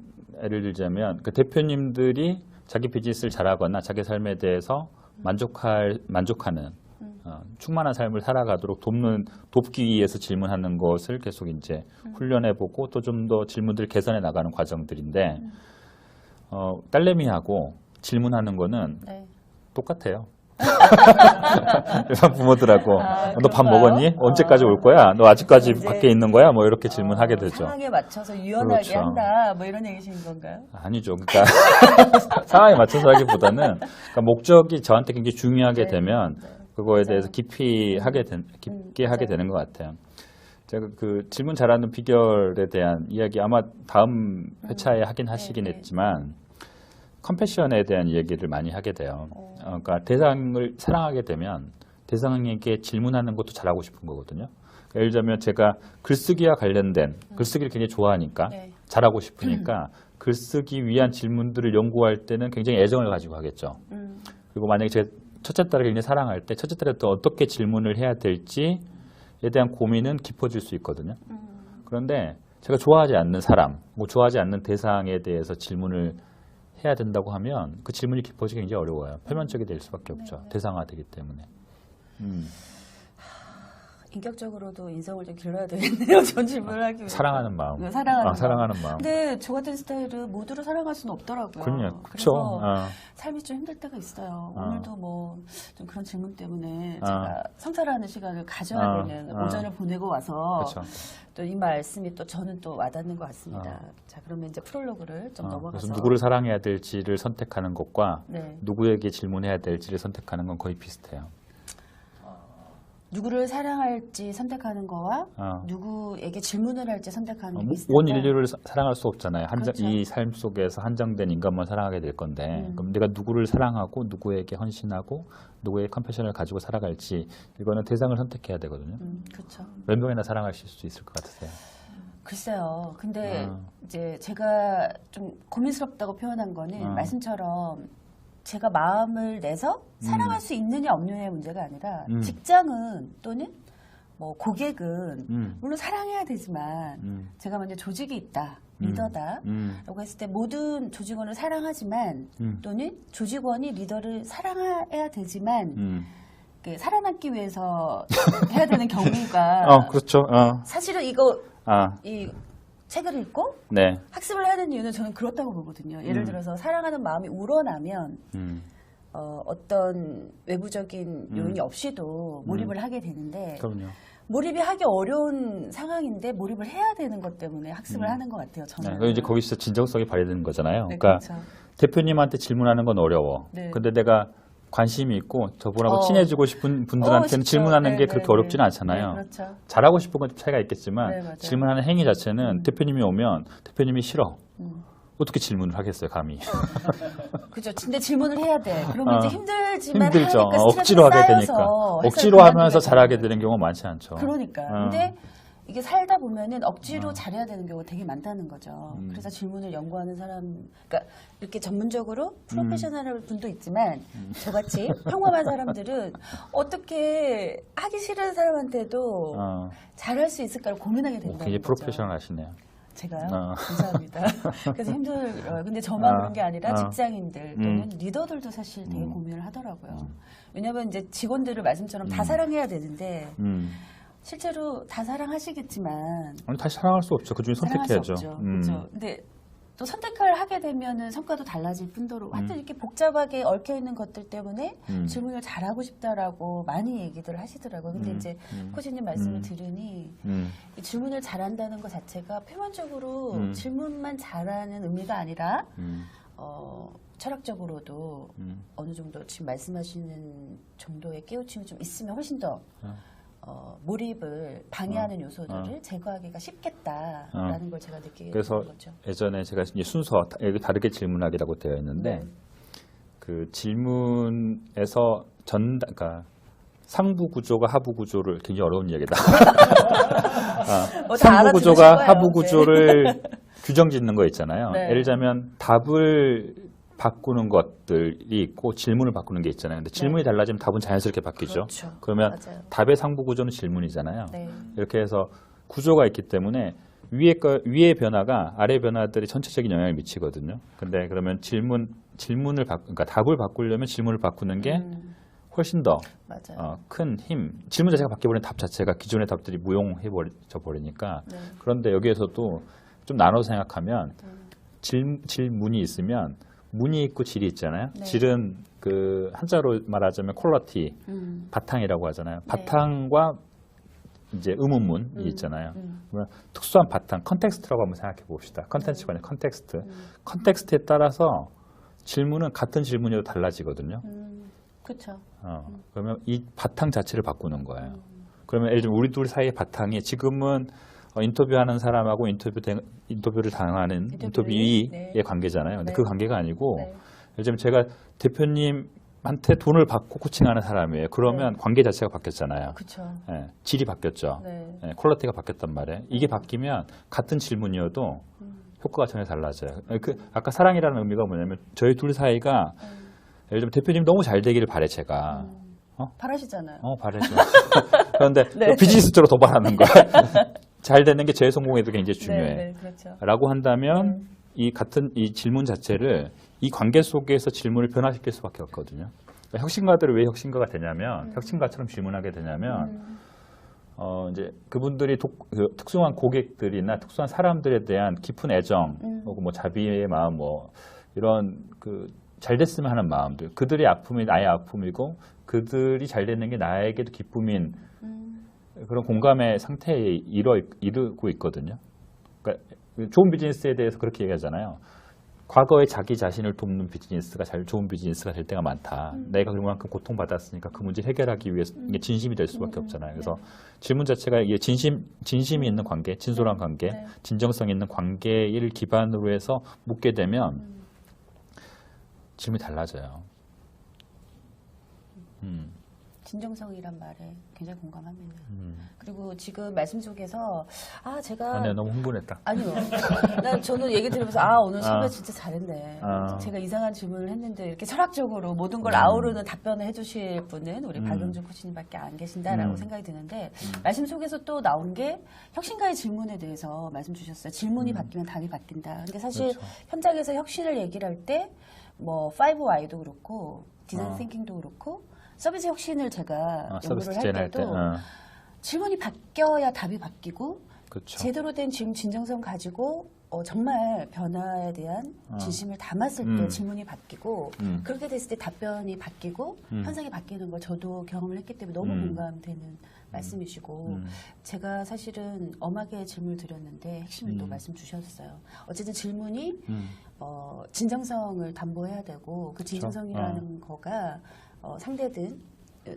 예를 들자면 그 대표님들이 자기 비즈니스를 잘하거나 자기 삶에 대해서 만족하는 충만한 삶을 살아가도록 돕기 위해서 질문하는 것을 계속 이제 훈련해보고 또 좀 더 질문들 개선해 나가는 과정들인데 딸내미하고 질문하는 거는 네. 똑같아요. 일반 부모들하고 너 밥 그런가요? 먹었니? 언제까지 올 거야? 너 아직까지 이제 밖에 있는 거야? 뭐 이렇게 질문하게 되죠. 상황에 맞춰서 유연하게 그렇죠. 한다. 뭐 이런 얘기신 건가요? 아니죠. 그러니까 상황에 맞춰서 하기보다는 그러니까 목적이 저한테 굉장히 중요하게 네. 되면 네. 그거에 맞아요. 대해서 깊게 하게 맞아요. 되는 것 같아요. 제가 그 질문 잘하는 비결에 대한 이야기 아마 다음 회차에 하긴 하시긴 네. 했지만 컴패션에 대한 얘기를 많이 하게 돼요. 그러니까 대상을 사랑하게 되면 대상에게 질문하는 것도 잘하고 싶은 거거든요. 그러니까 예를 들자면 제가 글쓰기와 관련된 글쓰기를 굉장히 좋아하니까 네. 잘하고 싶으니까 글쓰기 위한 질문들을 연구할 때는 굉장히 애정을 가지고 하겠죠. 그리고 만약에 제가 첫째 딸을 굉장히 사랑할 때 첫째 딸에 또 어떻게 질문을 해야 될지에 대한 고민은 깊어질 수 있거든요. 그런데 제가 좋아하지 않는 사람, 뭐 좋아하지 않는 대상에 대해서 질문을 해야 된다고 하면 그 질문이 깊어지기 굉장히 어려워요. 표면적이 될 수밖에 없죠. 대상화되기 때문에. 인격적으로도 인성을 좀 길러야 되겠네요. 전 질문을 하기 위해서. 사랑하는 마음. 네, 사랑하는 마음. 근데 저 같은 스타일은 모두를 사랑할 수는 없더라고요. 그렇죠. 그래서 삶이 좀 힘들 때가 있어요. 오늘도 뭐 좀 그런 질문 때문에 제가 성찰하는 시간을 가져야 되는 오전을 보내고 와서 그렇죠. 또 이 말씀이 또 저는 또 와닿는 것 같습니다. 자, 그러면 이제 프롤로그를 좀 넘어가서 그래서 누구를 사랑해야 될지를 선택하는 것과 네. 누구에게 질문해야 될지를 선택하는 건 거의 비슷해요. 누구를 사랑할지 선택하는 거와 누구에게 질문을 할지 선택하는 게 비슷하다. 온 인류를 사랑할 수 없잖아요. 그렇죠. 이 삶 속에서 한정된 인간만 사랑하게 될 건데 그럼 내가 누구를 사랑하고 누구에게 헌신하고 누구의 컴패션을 가지고 살아갈지 이거는 대상을 선택해야 되거든요. 그렇죠. 몇 명이나 사랑하실 수 있을 것 같으세요? 글쎄요. 근데 이제 제가 좀 고민스럽다고 표현한 거는 말씀처럼 제가 마음을 내서 사랑할 수 있느냐 없느냐의 문제가 아니라 직장은 또는 뭐 고객은 물론 사랑해야 되지만 제가 먼저 조직이 있다, 리더다 라고 했을 때 모든 조직원을 사랑하지만 또는 조직원이 리더를 사랑해야 되지만 살아남기 위해서 해야 되는 경우가 그렇죠. 사실은 이거 이 책을 읽고 네. 학습을 하는 이유는 저는 그렇다고 보거든요. 예를 들어서 사랑하는 마음이 우러나면 어떤 외부적인 요인이 없이도 몰입을 하게 되는데 그럼요. 몰입이 하기 어려운 상황인데 몰입을 해야 되는 것 때문에 학습을 하는 것 같아요. 저는. 네, 이제 거기서 진정성이 발휘되는 거잖아요. 네, 그러니까 그렇죠. 대표님한테 질문하는 건 어려워. 네. 근데 내가 관심이 있고 저분하고 친해지고 싶은 분들한테는 쉽죠. 질문하는 네, 게 네, 그렇게 네. 어렵지는 않잖아요. 네, 그렇죠. 잘하고 싶은 건 좀 차이가 있겠지만 네, 맞아요. 질문하는 행위 자체는 대표님이 오면 대표님이 싫어. 어떻게 질문을 하겠어요, 감히. 그죠. 근데 질문을 해야 돼. 그러면 이제 힘들지만 힘들죠. 하니까 억지로 하게 되니까. 억지로 하면서 잘하게 되는 경우가 많지 않죠. 그러니까. 근데 이게 살다 보면은 억지로 잘해야 되는 경우가 되게 많다는 거죠. 그래서 질문을 연구하는 사람, 그러니까 이렇게 전문적으로 프로페셔널 분도 있지만 저같이 평범한 사람들은 어떻게 하기 싫은 사람한테도 잘할 수 있을까를 고민하게 된다는 굉장히 거죠. 프로페셔널 하시네요. 제가요? 감사합니다. 그래서 힘들어요. 근데 저만 그런 게 아니라 직장인들 또는 리더들도 사실 되게 고민을 하더라고요. 왜냐하면 이제 직원들을 말씀처럼 다 사랑해야 되는데 실제로 다 사랑하시겠지만 아니, 다시 사랑할 수 없죠. 그중에 선택해야죠. 그렇죠. 근데 또 선택을 하게 되면은 성과도 달라질 뿐더러 하여튼 이렇게 복잡하게 얽혀 있는 것들 때문에 질문을 잘하고 싶다라고 많이 얘기들 하시더라고요. 근데 이제 코치님 말씀을 들으니 이 질문을 잘한다는 것 자체가 표면적으로 질문만 잘하는 의미가 아니라 철학적으로도 어느 정도 지금 말씀하시는 정도의 깨우침이 좀 있으면 훨씬 더 몰입을 방해하는 요소들을 제거하기가 쉽겠다라는 걸 제가 느끼게 그래서 된 거죠. 예전에 제가 이제 순서 여기 다르게 질문하기라고 되어 있는데 네. 그 질문에서 그러니까 상부 구조가 하부 구조를 굉장히 어려운 이야기다. 다 상부 알아들으실 구조가 거예요. 하부 구조를 규정 짓는 거 있잖아요. 네. 예를 들자면 답을 바꾸는 것들이 있고 질문을 바꾸는 게 있잖아요. 근데 질문이 달라지면 답은 자연스럽게 바뀌죠. 그렇죠. 그러면 맞아요. 답의 상부 구조는 질문이잖아요. 네. 이렇게 해서 구조가 있기 때문에 위의 변화가 아래 변화들이 전체적인 영향을 미치거든요. 근데 그러면 그러니까 답을 바꾸려면 질문을 바꾸는 게 훨씬 더 맞아요. 큰 힘. 질문 자체가 바뀌어버리면 답 자체가 기존의 답들이 무용해져 버리니까. 네. 그런데 여기에서도 좀 나눠서 생각하면 질문이 있으면 문이 있고 질이 있잖아요. 네. 질은 그 한자로 말하자면 퀄러티, 바탕이라고 하잖아요. 네. 바탕과 이제 의문문이 있잖아요. 그러면 특수한 바탕, 컨텍스트라고 한번 생각해 봅시다. 컨텐츠가 아니라 컨텍스트. 컨텍스트에 따라서 질문은 같은 질문이어도 달라지거든요. 그렇죠. 그러면 이 바탕 자체를 바꾸는 거예요. 그러면 예를 들면 우리 둘 사이의 바탕이 지금은 인터뷰하는 사람하고 인터뷰를 당하는 인터뷰이의 네. 관계잖아요. 근데 네. 그 관계가 아니고 네. 예를 들면 제가 대표님한테 돈을 받고 코칭하는 사람이에요. 그러면 관계 자체가 바뀌었잖아요. 그렇죠. 예, 질이 바뀌었죠. 네. 예, 퀄리티가 바뀌었단 말이에요. 이게 바뀌면 같은 질문이어도 효과가 전혀 달라져요. 아까 사랑이라는 의미가 뭐냐면 저희 둘 사이가 예를 들면 대표님 너무 잘 되기를 바래 제가. 바라시잖아요. 바래죠. 그런데 네. 비즈니스 쪽으로 더 바라는 거예요. 잘 되는 게 제 성공에도 굉장히 중요해. 네, 네, 그렇죠. 라고 한다면 이 질문 자체를 이 관계 속에서 질문을 변화시킬 수밖에 없거든요. 그러니까 혁신가들이 왜 혁신가가 되냐면 혁신가처럼 질문하게 되냐면 이제 그분들이 특수한 고객들이나 특수한 사람들에 대한 깊은 애정, 혹은 뭐 자비의 마음, 뭐 이런 잘 됐으면 하는 마음들, 그들의 아픔이 나의 아픔이고 그들이 잘 되는 게 나에게도 기쁨인 그런 공감의 상태에 이르고 있거든요. 그러니까 좋은 비즈니스에 대해서 그렇게 얘기하잖아요. 과거에 자기 자신을 돕는 비즈니스가 좋은 비즈니스가 될 때가 많다. 내가 그만큼 고통받았으니까 그 문제를 해결하기 위해서 이게 진심이 될 수밖에 없잖아요. 그래서 질문 자체가 이게 진심이 있는 관계, 진솔한 관계, 네. 진정성 있는 관계를 기반으로 해서 묻게 되면 질문이 달라져요. 진정성이란 말에 굉장히 공감합니다. 그리고 지금 말씀 속에서 제가 네, 너무 흥분했다. 아니요. 저는 얘기 들으면서 오늘 선배 진짜 잘했네. 제가 이상한 질문을 했는데 이렇게 철학적으로 모든 걸 아우르는 답변을 해주실 분은 우리 박영준 코치님밖에 안 계신다라고 생각이 드는데 말씀 속에서 또 나온 게 혁신가의 질문에 대해서 말씀 주셨어요. 질문이 바뀌면 답이 바뀐다. 근데 사실 그렇죠. 현장에서 혁신을 얘기를 할 때 뭐 5I도 그렇고 디자인 띵킹도 그렇고 서비스 혁신을 제가 연구를 할 때도 질문이 바뀌어야 답이 바뀌고 그렇죠. 제대로 된 진정성 가지고 정말 변화에 대한 진심을 담았을 때 질문이 바뀌고 그렇게 됐을 때 답변이 바뀌고 현상이 바뀌는 걸 저도 경험을 했기 때문에 너무 공감되는 말씀이시고 제가 사실은 엄하게 질문을 드렸는데 핵심을 또 말씀 주셨어요. 어쨌든 질문이 진정성을 담보해야 되고 그 진정성이라는 거가 상대든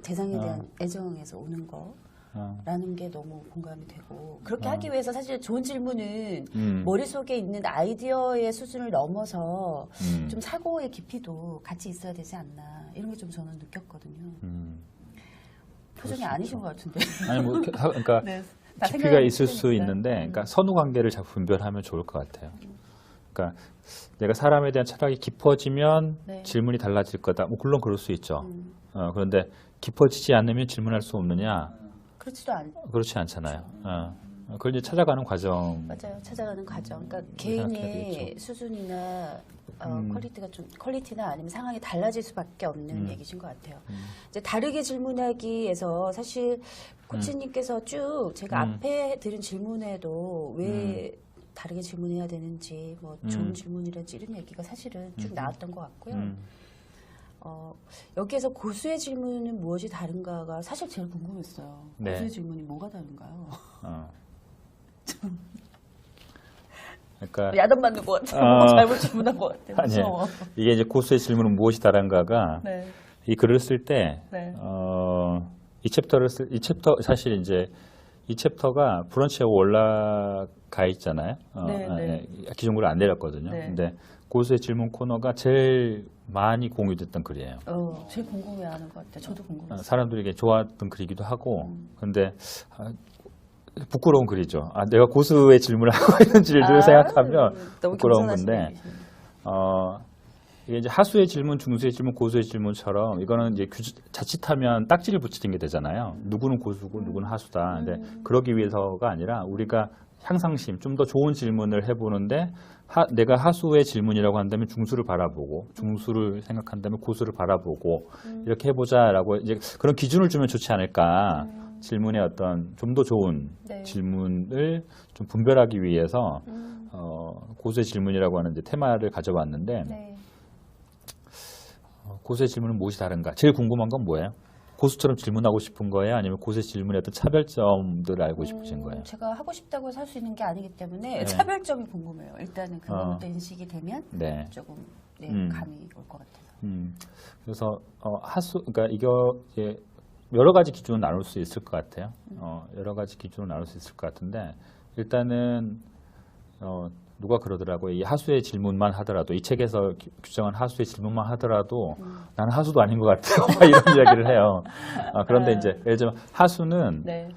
대상에 대한 애정에서 오는 거라는 게 너무 공감이 되고 그렇게 하기 위해서 사실 좋은 질문은 머릿속에 있는 아이디어의 수준을 넘어서 좀 사고의 깊이도 같이 있어야 되지 않나 이런 게 좀 저는 느꼈거든요. 표정이 아니신 것 같은데. 아니 그러니까 네. 다 깊이가 생각이 있을 수 틀리니까. 있는데, 그러니까 선후 관계를 잘 분별하면 좋을 것 같아요. 그러니까 내가 사람에 대한 철학이 깊어지면 네. 질문이 달라질 거다. 뭐 물론 그럴 수 있죠. 그런데 깊어지지 않으면 질문할 수 없느냐? 그렇지도 않. 그렇지 않잖아요. 그걸 이제 찾아가는 과정. 맞아요. 찾아가는 과정. 그러니까 생각해야 개인의 되겠죠. 수준이나 퀄리티나 아니면 상황이 달라질 수밖에 없는 얘기신 것 같아요. 이제 다르게 질문하기에서 사실 코치님께서 쭉 제가 앞에 들은 질문에도 왜 다르게 질문해야 되는지 뭐 좋은 질문이라든지 이런 얘기가 사실은 쭉 나왔던 것 같고요. 여기에서 고수의 질문은 무엇이 다른가가 사실 제일 궁금했어요. 네. 고수의 질문이 뭐가 다른가요? 그러니까 야단 맞는 것 같아요. 잘못 질문한 것 같아요. 아니에요. 무서워. 이게 이제 고수의 질문은 무엇이 다른가가 네. 이 글을 쓸 때, 네. 이 챕터 사실 이제 이 챕터가 브런치에 올라가 있잖아요. 네. 기존글을 안 내렸거든요. 네. 근데 고수의 질문 코너가 제일 많이 공유됐던 글이에요. 제일 궁금해하는 것 같아요. 저도 궁금해요. 사람들이 이게 좋아했던 글이기도 하고, 근데 부끄러운 글이죠. 내가 고수의 질문을 하고 있는지를 늘 생각하면 너무 부끄러운 겸손하시네, 건데, 얘기시네. 이게 이제 하수의 질문, 중수의 질문, 고수의 질문처럼 이거는 이제 자칫하면 딱지를 붙이는 게 되잖아요. 누구는 고수고 누구는 하수다. 근데 그러기 위해서가 아니라 우리가 향상심, 좀 더 좋은 질문을 해보는데 내가 하수의 질문이라고 한다면 중수를 바라보고 중수를 생각한다면 고수를 바라보고 이렇게 해보자라고 이제 그런 기준을 주면 좋지 않을까. 질문의 어떤 좀 더 좋은 네. 질문을 좀 분별하기 위해서 고수의 질문이라고 하는 이제 테마를 가져왔는데 네. 고수의 질문은 무엇이 다른가? 제일 궁금한 건 뭐예요? 고수처럼 질문하고 싶은 거예요? 아니면 고수의 질문의 어떤 차별점들을 알고 싶으신 거예요? 제가 하고 싶다고 살 수 있는 게 아니기 때문에 네. 차별점이 궁금해요. 일단은 그거부터 인식이 되면 네. 조금 감이 올 것 같아서. 그래서 그러니까 이거 이제 여러 가지 기준을 나눌 수 있을 것 같아요. 여러 가지 기준을 나눌 수 있을 것 같은데 일단은 누가 그러더라고요. 이 하수의 질문만 하더라도 이 책에서 규정한 하수의 질문만 하더라도 나는 하수도 아닌 것 같아요. 막 이런 이야기를 해요. 그런데 이제 예를 들면 하수는 네.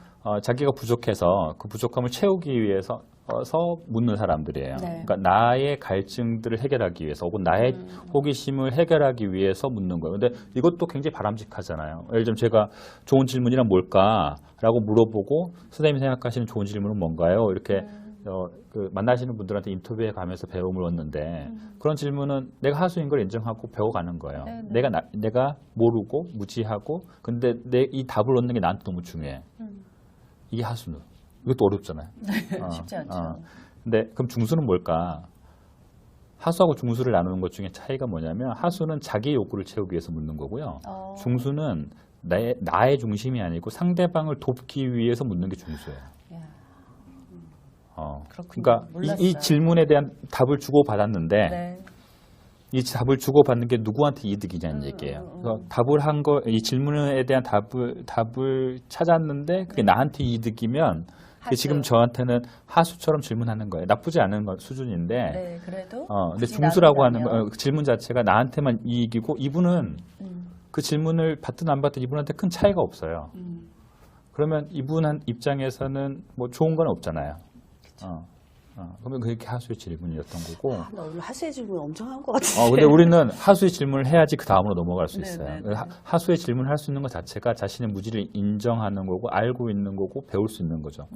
자기가 부족해서 그 부족함을 채우기 위해서 묻는 사람들이에요. 네. 그러니까 나의 갈증들을 해결하기 위해서 혹은 나의 호기심을 해결하기 위해서 묻는 거예요. 근데 이것도 굉장히 바람직하잖아요. 예를 들면 제가 좋은 질문이란 뭘까라고 물어보고 선생님이 생각하시는 좋은 질문은 뭔가요? 이렇게 만나시는 분들한테 인터뷰에 가면서 배움을 얻는데 그런 질문은 내가 하수인 걸 인정하고 배워가는 거예요. 네. 내가 모르고 무지하고 근데 이 답을 얻는 게 나한테 너무 중요해. 이게 하수는. 이것도 어렵잖아요. 쉽지 않죠. 근데 그럼 중수는 뭘까? 하수하고 중수를 나누는 것 중에 차이가 뭐냐면 하수는 자기 욕구를 채우기 위해서 묻는 거고요. 중수는 나의 중심이 아니고 상대방을 돕기 위해서 묻는 게 중수예요. 그렇군요. 그러니까 이 몰랐어요. 질문에 대한 답을 주고받았는데 네. 이 답을 주고받는 게 누구한테 이득이냐는 얘기예요. 그래서 이 질문에 대한 답을 찾았는데 그게 그게 이득이면 그게 지금 저한테는 하수처럼 질문하는 거예요. 나쁘지 않은 수준인데. 네, 그래도. 근데 중수라고 하는 거, 질문 자체가 나한테만 이익이고 이분은 그 질문을 받든 안 받든 이분한테 큰 차이가 없어요. 그러면 이분 입장에서는 뭐 좋은 건 없잖아요. 그러면 그게 하수의 질문이었던 거고. 나 오늘 하수의 질문 엄청 한 것 같은데. 근데 우리는 하수의 질문을 해야지 그 다음으로 넘어갈 수 있어요. 네네네. 하수의 질문을 할 수 있는 것 자체가 자신의 무지를 인정하는 거고 알고 있는 거고 배울 수 있는 거죠.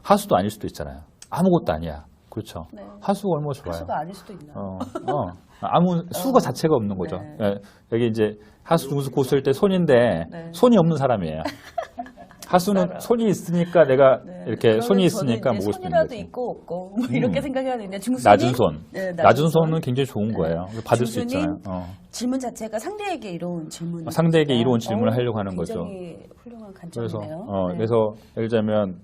하수도 아닐 수도 있잖아요. 아무것도 아니야. 그렇죠. 네. 하수가 얼마나 좋아요. 하수가 아닐 수도 있나. 수가 자체가 없는 거죠. 네. 예, 여기 이제 하수, 중수, 고수일 때 손인데 네. 손이 없는 사람이에요. 하수는 손이 있으니까 내가 네. 이렇게 그러면 손이 저는 있으니까 이제 먹을 수 있는 손이라도 거죠. 있고 없고 뭐 이렇게 생각해야 되는데 중순이 낮은 손. 네, 낮은 손은 굉장히 좋은 거예요. 받을 수 중순이 있잖아요. 질문 자체가 상대에게 이로운 질문. 상대에게 이로운 질문을 하려고 하는 거죠. 굉장히 훌륭한 그래서 관점이네요. 그래서 예를 들자면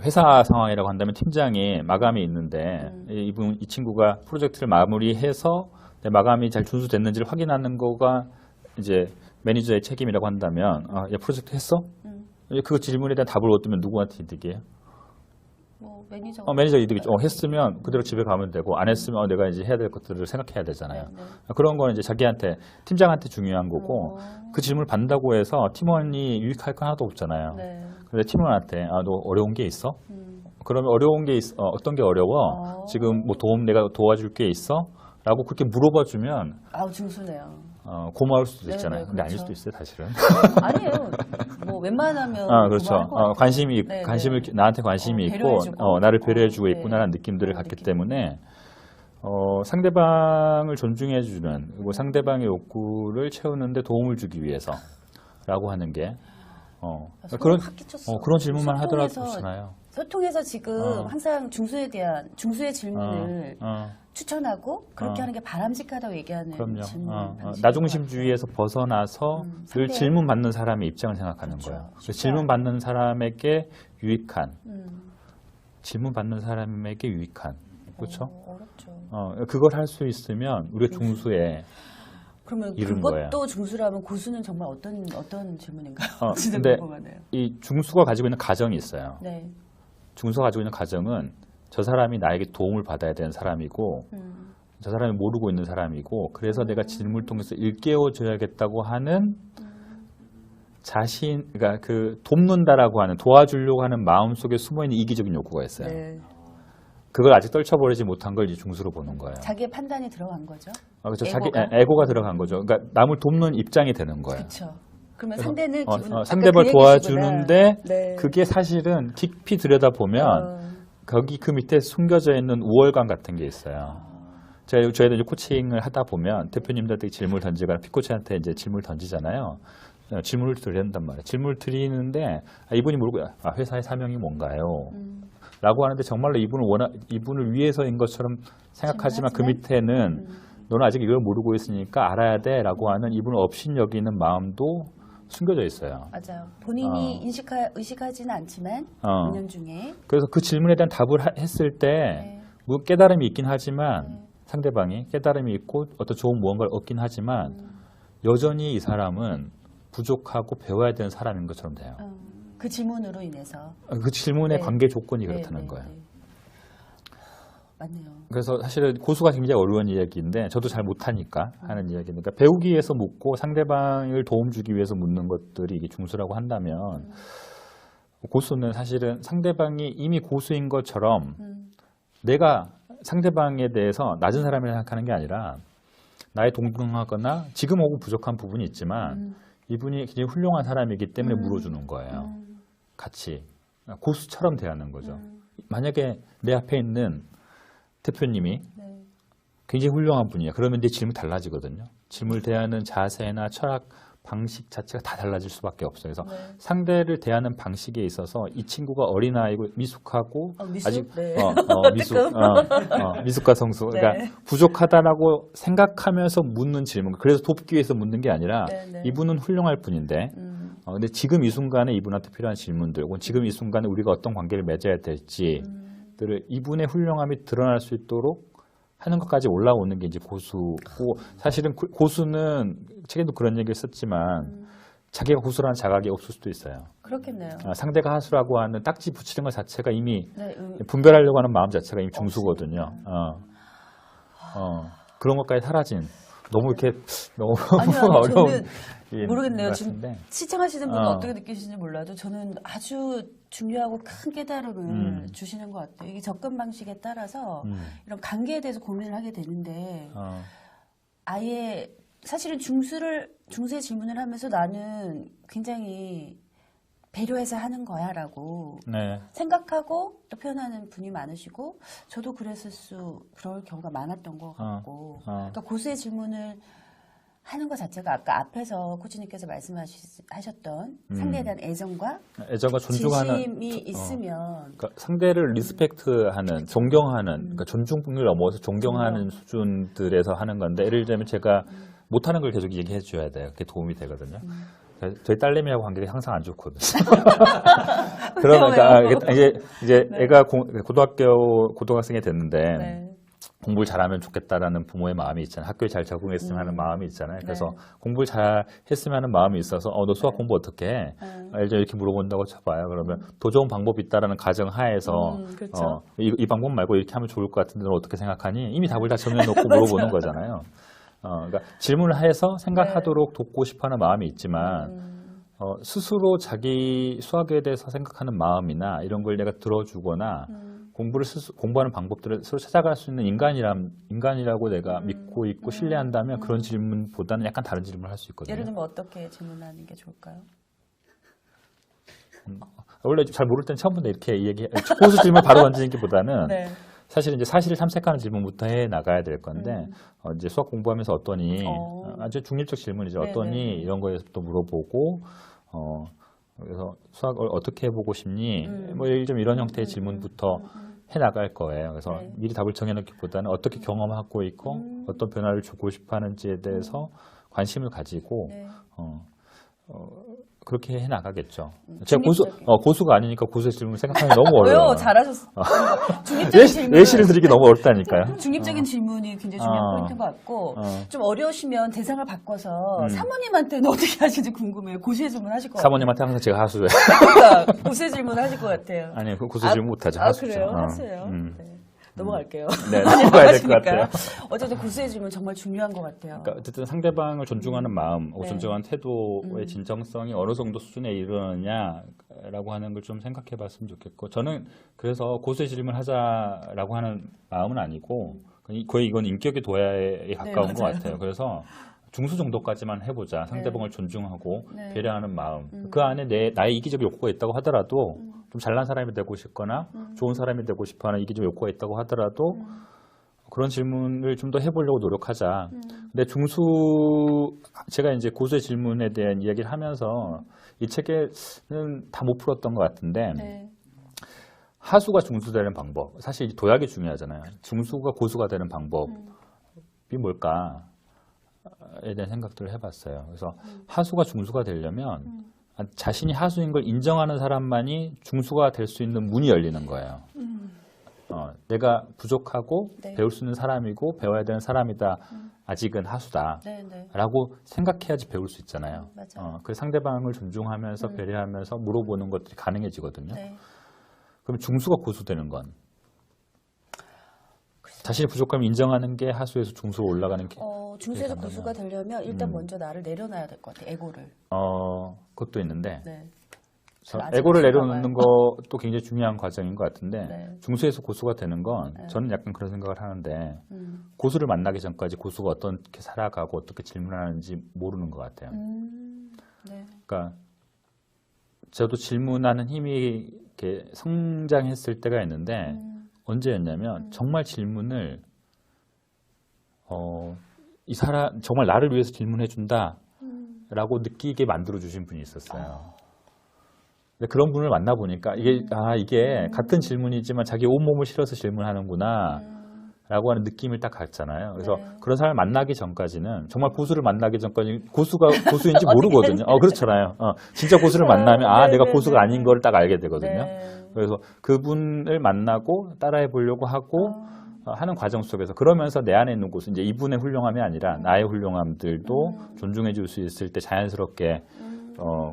회사 상황이라고 한다면 팀장이 마감이 있는데 이 친구가 프로젝트를 마무리해서 내 마감이 잘 준수됐는지를 확인하는 거가 이제 매니저의 책임이라고 한다면 야 프로젝트 했어? 그 질문에 대한 답을 얻으면 누구한테 이득이에요? 뭐 매니저. 매니저 이득이 했으면 그대로 집에 가면 되고 안 했으면 내가 이제 해야 될 것들을 생각해야 되잖아요. 네. 그런 거는 이제 자기한테 팀장한테 중요한 거고 그 질문을 받는다고 해서 팀원이 유익할 건 하나도 없잖아요. 네. 근데 팀원한테 너 어려운 게 있어? 그러면 어려운 게 어떤 게 어려워? 지금 뭐 내가 도와줄 게 있어? 라고 그렇게 물어봐 주면 아우 중수네요. 고마울 수도 네, 있잖아요. 네, 근데 아닐 그렇죠. 수도 있어요, 사실은. 아니에요. 뭐 웬만하면 그렇죠. 고마워할 것 같아요. 관심이 네, 관심을 네. 나한테 관심이 있고 배려해주고. 나를 배려해주고 네. 있구나라는 느낌들을 그런 갖기 느낌. 때문에 상대방을 존중해주는 그리고 상대방의 욕구를 채우는데 도움을 주기 위해서라고 하는 게 그런 확 끼쳤어. 그런 질문만 하더라도 소통해서- 좋잖아요. 소통에서 지금 항상 중수의 질문을 추천하고 그렇게 하는 게 바람직하다고 얘기하는 그럼요. 질문. 나중심주의에서 벗어나서 늘 상대- 질문 받는 사람의 입장을 생각하는 그렇죠. 거예요. 쉽지 질문 받는 사람에게 유익한, 음. 질문 받는 사람에게 유익한, 그렇죠? 어렵죠. 그걸 할 수 있으면 우리가 중수에 그러면 이른 그것도 거예요. 중수라면 고수는 정말 어떤 질문인가요? 진짜 근데 궁금하네요. 이 중수가 가지고 있는 가정이 있어요. 네. 중수가 가지고 있는 가정은 저 사람이 나에게 도움을 받아야 되는 사람이고 저 사람이 모르고 있는 사람이고 그래서 내가 질문을 통해서 일깨워줘야겠다고 하는 그러니까 그 돕는다라고 하는 도와주려고 하는 마음 속에 숨어있는 이기적인 욕구가 있어요. 네. 그걸 아직 떨쳐버리지 못한 걸 이제 중수로 보는 거예요. 자기의 판단이 들어간 거죠. 그렇죠. 에고가? 에고가 들어간 거죠. 그러니까 남을 돕는 입장이 되는 거예요. 그렇죠. 그러면 상대는 기분 상대방을 도와주는데 네. 그게 사실은 깊이 들여다보면 거기 그 밑에 숨겨져 있는 우월감 같은 게 있어요. 저희도 이제 코칭을 하다 보면 대표님들한테 질문을 던지거나 피코치한테 이제 질문을 던지잖아요. 질문을 드린단 말이에요. 질문을 드리는데 이분이 모르고 회사의 사명이 뭔가요? 라고 하는데 정말로 이분을 위해서인 것처럼 생각하지만 그 밑에는 너는 아직 이걸 모르고 있으니까 알아야 돼 라고 하는 이분을 업신여기는 마음도 숨겨져 있어요. 맞아요. 본인이 의식하지는 않지만 은연중에. 그래서 그 질문에 대한 답을 했을 때 뭐 깨달음이 있긴 하지만 상대방이 깨달음이 있고 어떤 좋은 무언가를 얻긴 하지만 여전히 이 사람은 부족하고 배워야 되는 사람인 것처럼 돼요. 그 질문으로 인해서. 그 질문의 네. 관계 조건이 네, 그렇다는 네, 거예요. 네. 맞네요. 그래서 사실은 고수가 굉장히 어려운 이야기인데 저도 잘 못하니까 하는 이야기니까 그러니까 배우기 위해서 묻고 상대방을 도움 주기 위해서 묻는 것들이 이게 중수라고 한다면 고수는 사실은 상대방이 이미 고수인 것처럼 내가 상대방에 대해서 낮은 사람이라 생각하는 게 아니라 나의 동등하거나 지금 오고 부족한 부분이 있지만 이분이 굉장히 훌륭한 사람이기 때문에 물어주는 거예요. 같이 고수처럼 대하는 거죠. 만약에 내 앞에 있는 대표님이 굉장히 훌륭한 분이야. 그러면 내 질문 달라지거든요. 질문을 대하는 자세나 철학 방식 자체가 다 달라질 수밖에 없어요. 그래서 상대를 대하는 방식에 있어서 이 친구가 어린아이고 미숙하고 미숙? 아직 네. 미숙과 성숙. 그러니까 부족하다라고 생각하면서 묻는 질문. 그래서 돕기 위해서 묻는 게 아니라 이분은 훌륭할 분인데 근데 지금 이 순간에 이분한테 필요한 질문들 혹은 지금 이 순간에 우리가 어떤 관계를 맺어야 될지들을 이분의 훌륭함이 드러날 수 있도록 하는 것까지 올라오는 게 이제 고수고 사실은 고수는 책에도 그런 얘기를 썼지만 자기가 고수라는 자각이 없을 수도 있어요. 그렇겠네요. 상대가 하수라고 하는 딱지 붙이는 것 자체가 이미 분별하려고 하는 마음 자체가 이미 중수거든요. 그런 것까지 사라진 너무 이렇게 너무 어려운 저는 모르겠네요. 지금 시청하시는 분은 어떻게 느끼시는지 몰라도 저는 아주 중요하고 큰 깨달음을 주시는 것 같아요. 이게 접근 방식에 따라서 이런 관계에 대해서 고민을 하게 되는데 아예 사실은 중수의 질문을 하면서 나는 굉장히 배려해서 하는 거야 라고 생각하고 또 표현하는 분이 많으시고 저도 그럴 경우가 많았던 것 같고 그러니까 고수의 질문을 하는 것 자체가 아까 앞에서 코치님께서 말씀하셨던 상대에 대한 애정과 존중하는 진심이 있으면 그러니까 상대를 리스펙트하는 존경하는 그러니까 존중을 넘어서 존경하는 수준들에서 하는 건데 예를 들면 제가 못하는 걸 계속 얘기해 줘야 돼요. 그게 도움이 되거든요. 저희 딸내미하고 관계가 항상 안 좋거든요. 그러니까 이제 애가 고등학생이 됐는데 공부를 잘하면 좋겠다라는 부모의 마음이 있잖아요. 학교에 잘 적응했으면 하는 마음이 있잖아요. 그래서 공부를 잘 했으면 하는 마음이 있어서 너 수학 공부 어떻게 해? 예를 들어 이렇게 물어본다고 쳐봐요. 그러면 더 좋은 방법이 있다라는 가정 하에서 그렇죠. 이 방법 말고 이렇게 하면 좋을 것 같은데 넌 어떻게 생각하니? 이미 답을 다 정해놓고 물어보는 거잖아요. 그러니까 질문을 해서 생각하도록 돕고 싶어하는 마음이 있지만 스스로 자기 수학에 대해서 생각하는 마음이나 이런 걸 내가 들어주거나 공부하는 방법들을 스스로 찾아갈 수 있는 인간이라고 내가 믿고 있고 신뢰한다면 그런 질문보다는 약간 다른 질문을 할 수 있거든요. 예를 들면 어떻게 질문하는 게 좋을까요? 원래 잘 모를 땐 처음부터 이렇게 고수 질문 바로 던지는 게보다는 네. 사실 이제 사실을 탐색하는 질문부터 해 나가야 될 건데 이제 수학 공부하면서 어떠니 아주 중립적 질문이죠. 네네. 어떠니 이런 거에서부터 물어보고 그래서 수학을 어떻게 해보고 싶니? 뭐 좀 이런 형태의 질문부터 해 나갈 거예요. 그래서 네. 미리 답을 정해놓기보다는 어떻게 경험하고 있고 어떤 변화를 주고 싶어하는지에 대해서 관심을 가지고 네. 그렇게 해 나가겠죠. 제가 중립적인. 고수가 아니니까 고수의 질문 생각하기 너무 어려워요. 왜요? 잘하셨어요. 중립적인 질문. 예시를 드리기 너무 어렵다니까요. 중립적인 질문이 굉장히 중요한 포인트인 것 같고 좀 어려우시면 대상을 바꿔서 사모님한테는 어떻게 하시는지 궁금해요. 고수의 질문 하실 것 같아요. 사모님한테 항상 제가 하수예요. 그러니까 고수의 질문 하실 것 같아요. 아니, 그 고수 질문 못하죠. 하수죠. 그래요? 하세요. 네. 넘어갈게요. 네, 넘어가야 될 것 같아요. 어쨌든 고수의 질문 정말 중요한 것 같아요. 그러니까 어쨌든 상대방을 존중하는 마음, 네. 존중하는 태도의 진정성이 어느 정도 수준에 이르느냐라고 하는 걸 좀 생각해 봤으면 좋겠고, 저는 그래서 고수의 질문 하자라고 하는 마음은 아니고, 거의 이건 인격의 도야에 가까운 네, 것 같아요. 그래서 중수 정도까지만 해보자. 상대방을 존중하고 네. 배려하는 마음. 그 안에 나의 이기적 욕구가 있다고 하더라도 좀 잘난 사람이 되고 싶거나 좋은 사람이 되고 싶어하는 이기적 욕구가 있다고 하더라도 그런 질문을 좀 더 해보려고 노력하자. 근데 제가 이제 고수의 질문에 대한 이야기를 하면서 이 책에는 다 못 풀었던 것 같은데 네. 하수가 중수되는 방법. 사실 이 도약이 중요하잖아요. 중수가 고수가 되는 방법이 뭘까? 에 대한 생각들을 해봤어요. 그래서 하수가 중수가 되려면 자신이 하수인 걸 인정하는 사람만이 중수가 될 수 있는 문이 열리는 거예요. 내가 부족하고 네. 배울 수 있는 사람이고 배워야 되는 사람이다. 아직은 하수다. 네, 네. 라고 생각해야지 배울 수 있잖아요. 맞아요. 그래서 상대방을 존중하면서 배려하면서 물어보는 것들이 가능해지거든요. 네. 그럼 중수가 고수되는 건 자신의 부족함을 인정하는 게 하수에서 중수로 올라가는 게 중수에서 간다면. 고수가 되려면 일단 먼저 나를 내려놔야 될 것 같아요. 에고를. 그것도 있는데 네. 에고를 아직 내려놓는 것도 굉장히 중요한 과정인 것 같은데 네. 중수에서 고수가 되는 건 저는 약간 그런 생각을 하는데 고수를 만나기 전까지 고수가 어떻게 살아가고 어떻게 질문하는지 모르는 것 같아요. 네. 그러니까 저도 질문하는 힘이 이렇게 성장했을 때가 있는데 언제였냐면 정말 질문을 이 사람 정말 나를 위해서 질문해 준다라고 느끼게 만들어 주신 분이 있었어요. 근데 그런 분을 만나 보니까 이게 같은 질문이지만 자기 온몸을 실어서 질문하는구나 라고 하는 느낌을 딱 갖잖아요. 그래서 네. 그런 사람을 만나기 전까지는 정말 고수를 만나기 전까지 고수가 고수인지 모르거든요. 그렇잖아요. 진짜 고수를 만나면 내가 고수가 아닌 걸 딱 알게 되거든요. 네. 그래서 그분을 만나고 따라해 보려고 하고 하는 과정 속에서 그러면서 내 안에 있는 고수, 이제 이분의 훌륭함이 아니라 나의 훌륭함들도 존중해 줄 수 있을 때 자연스럽게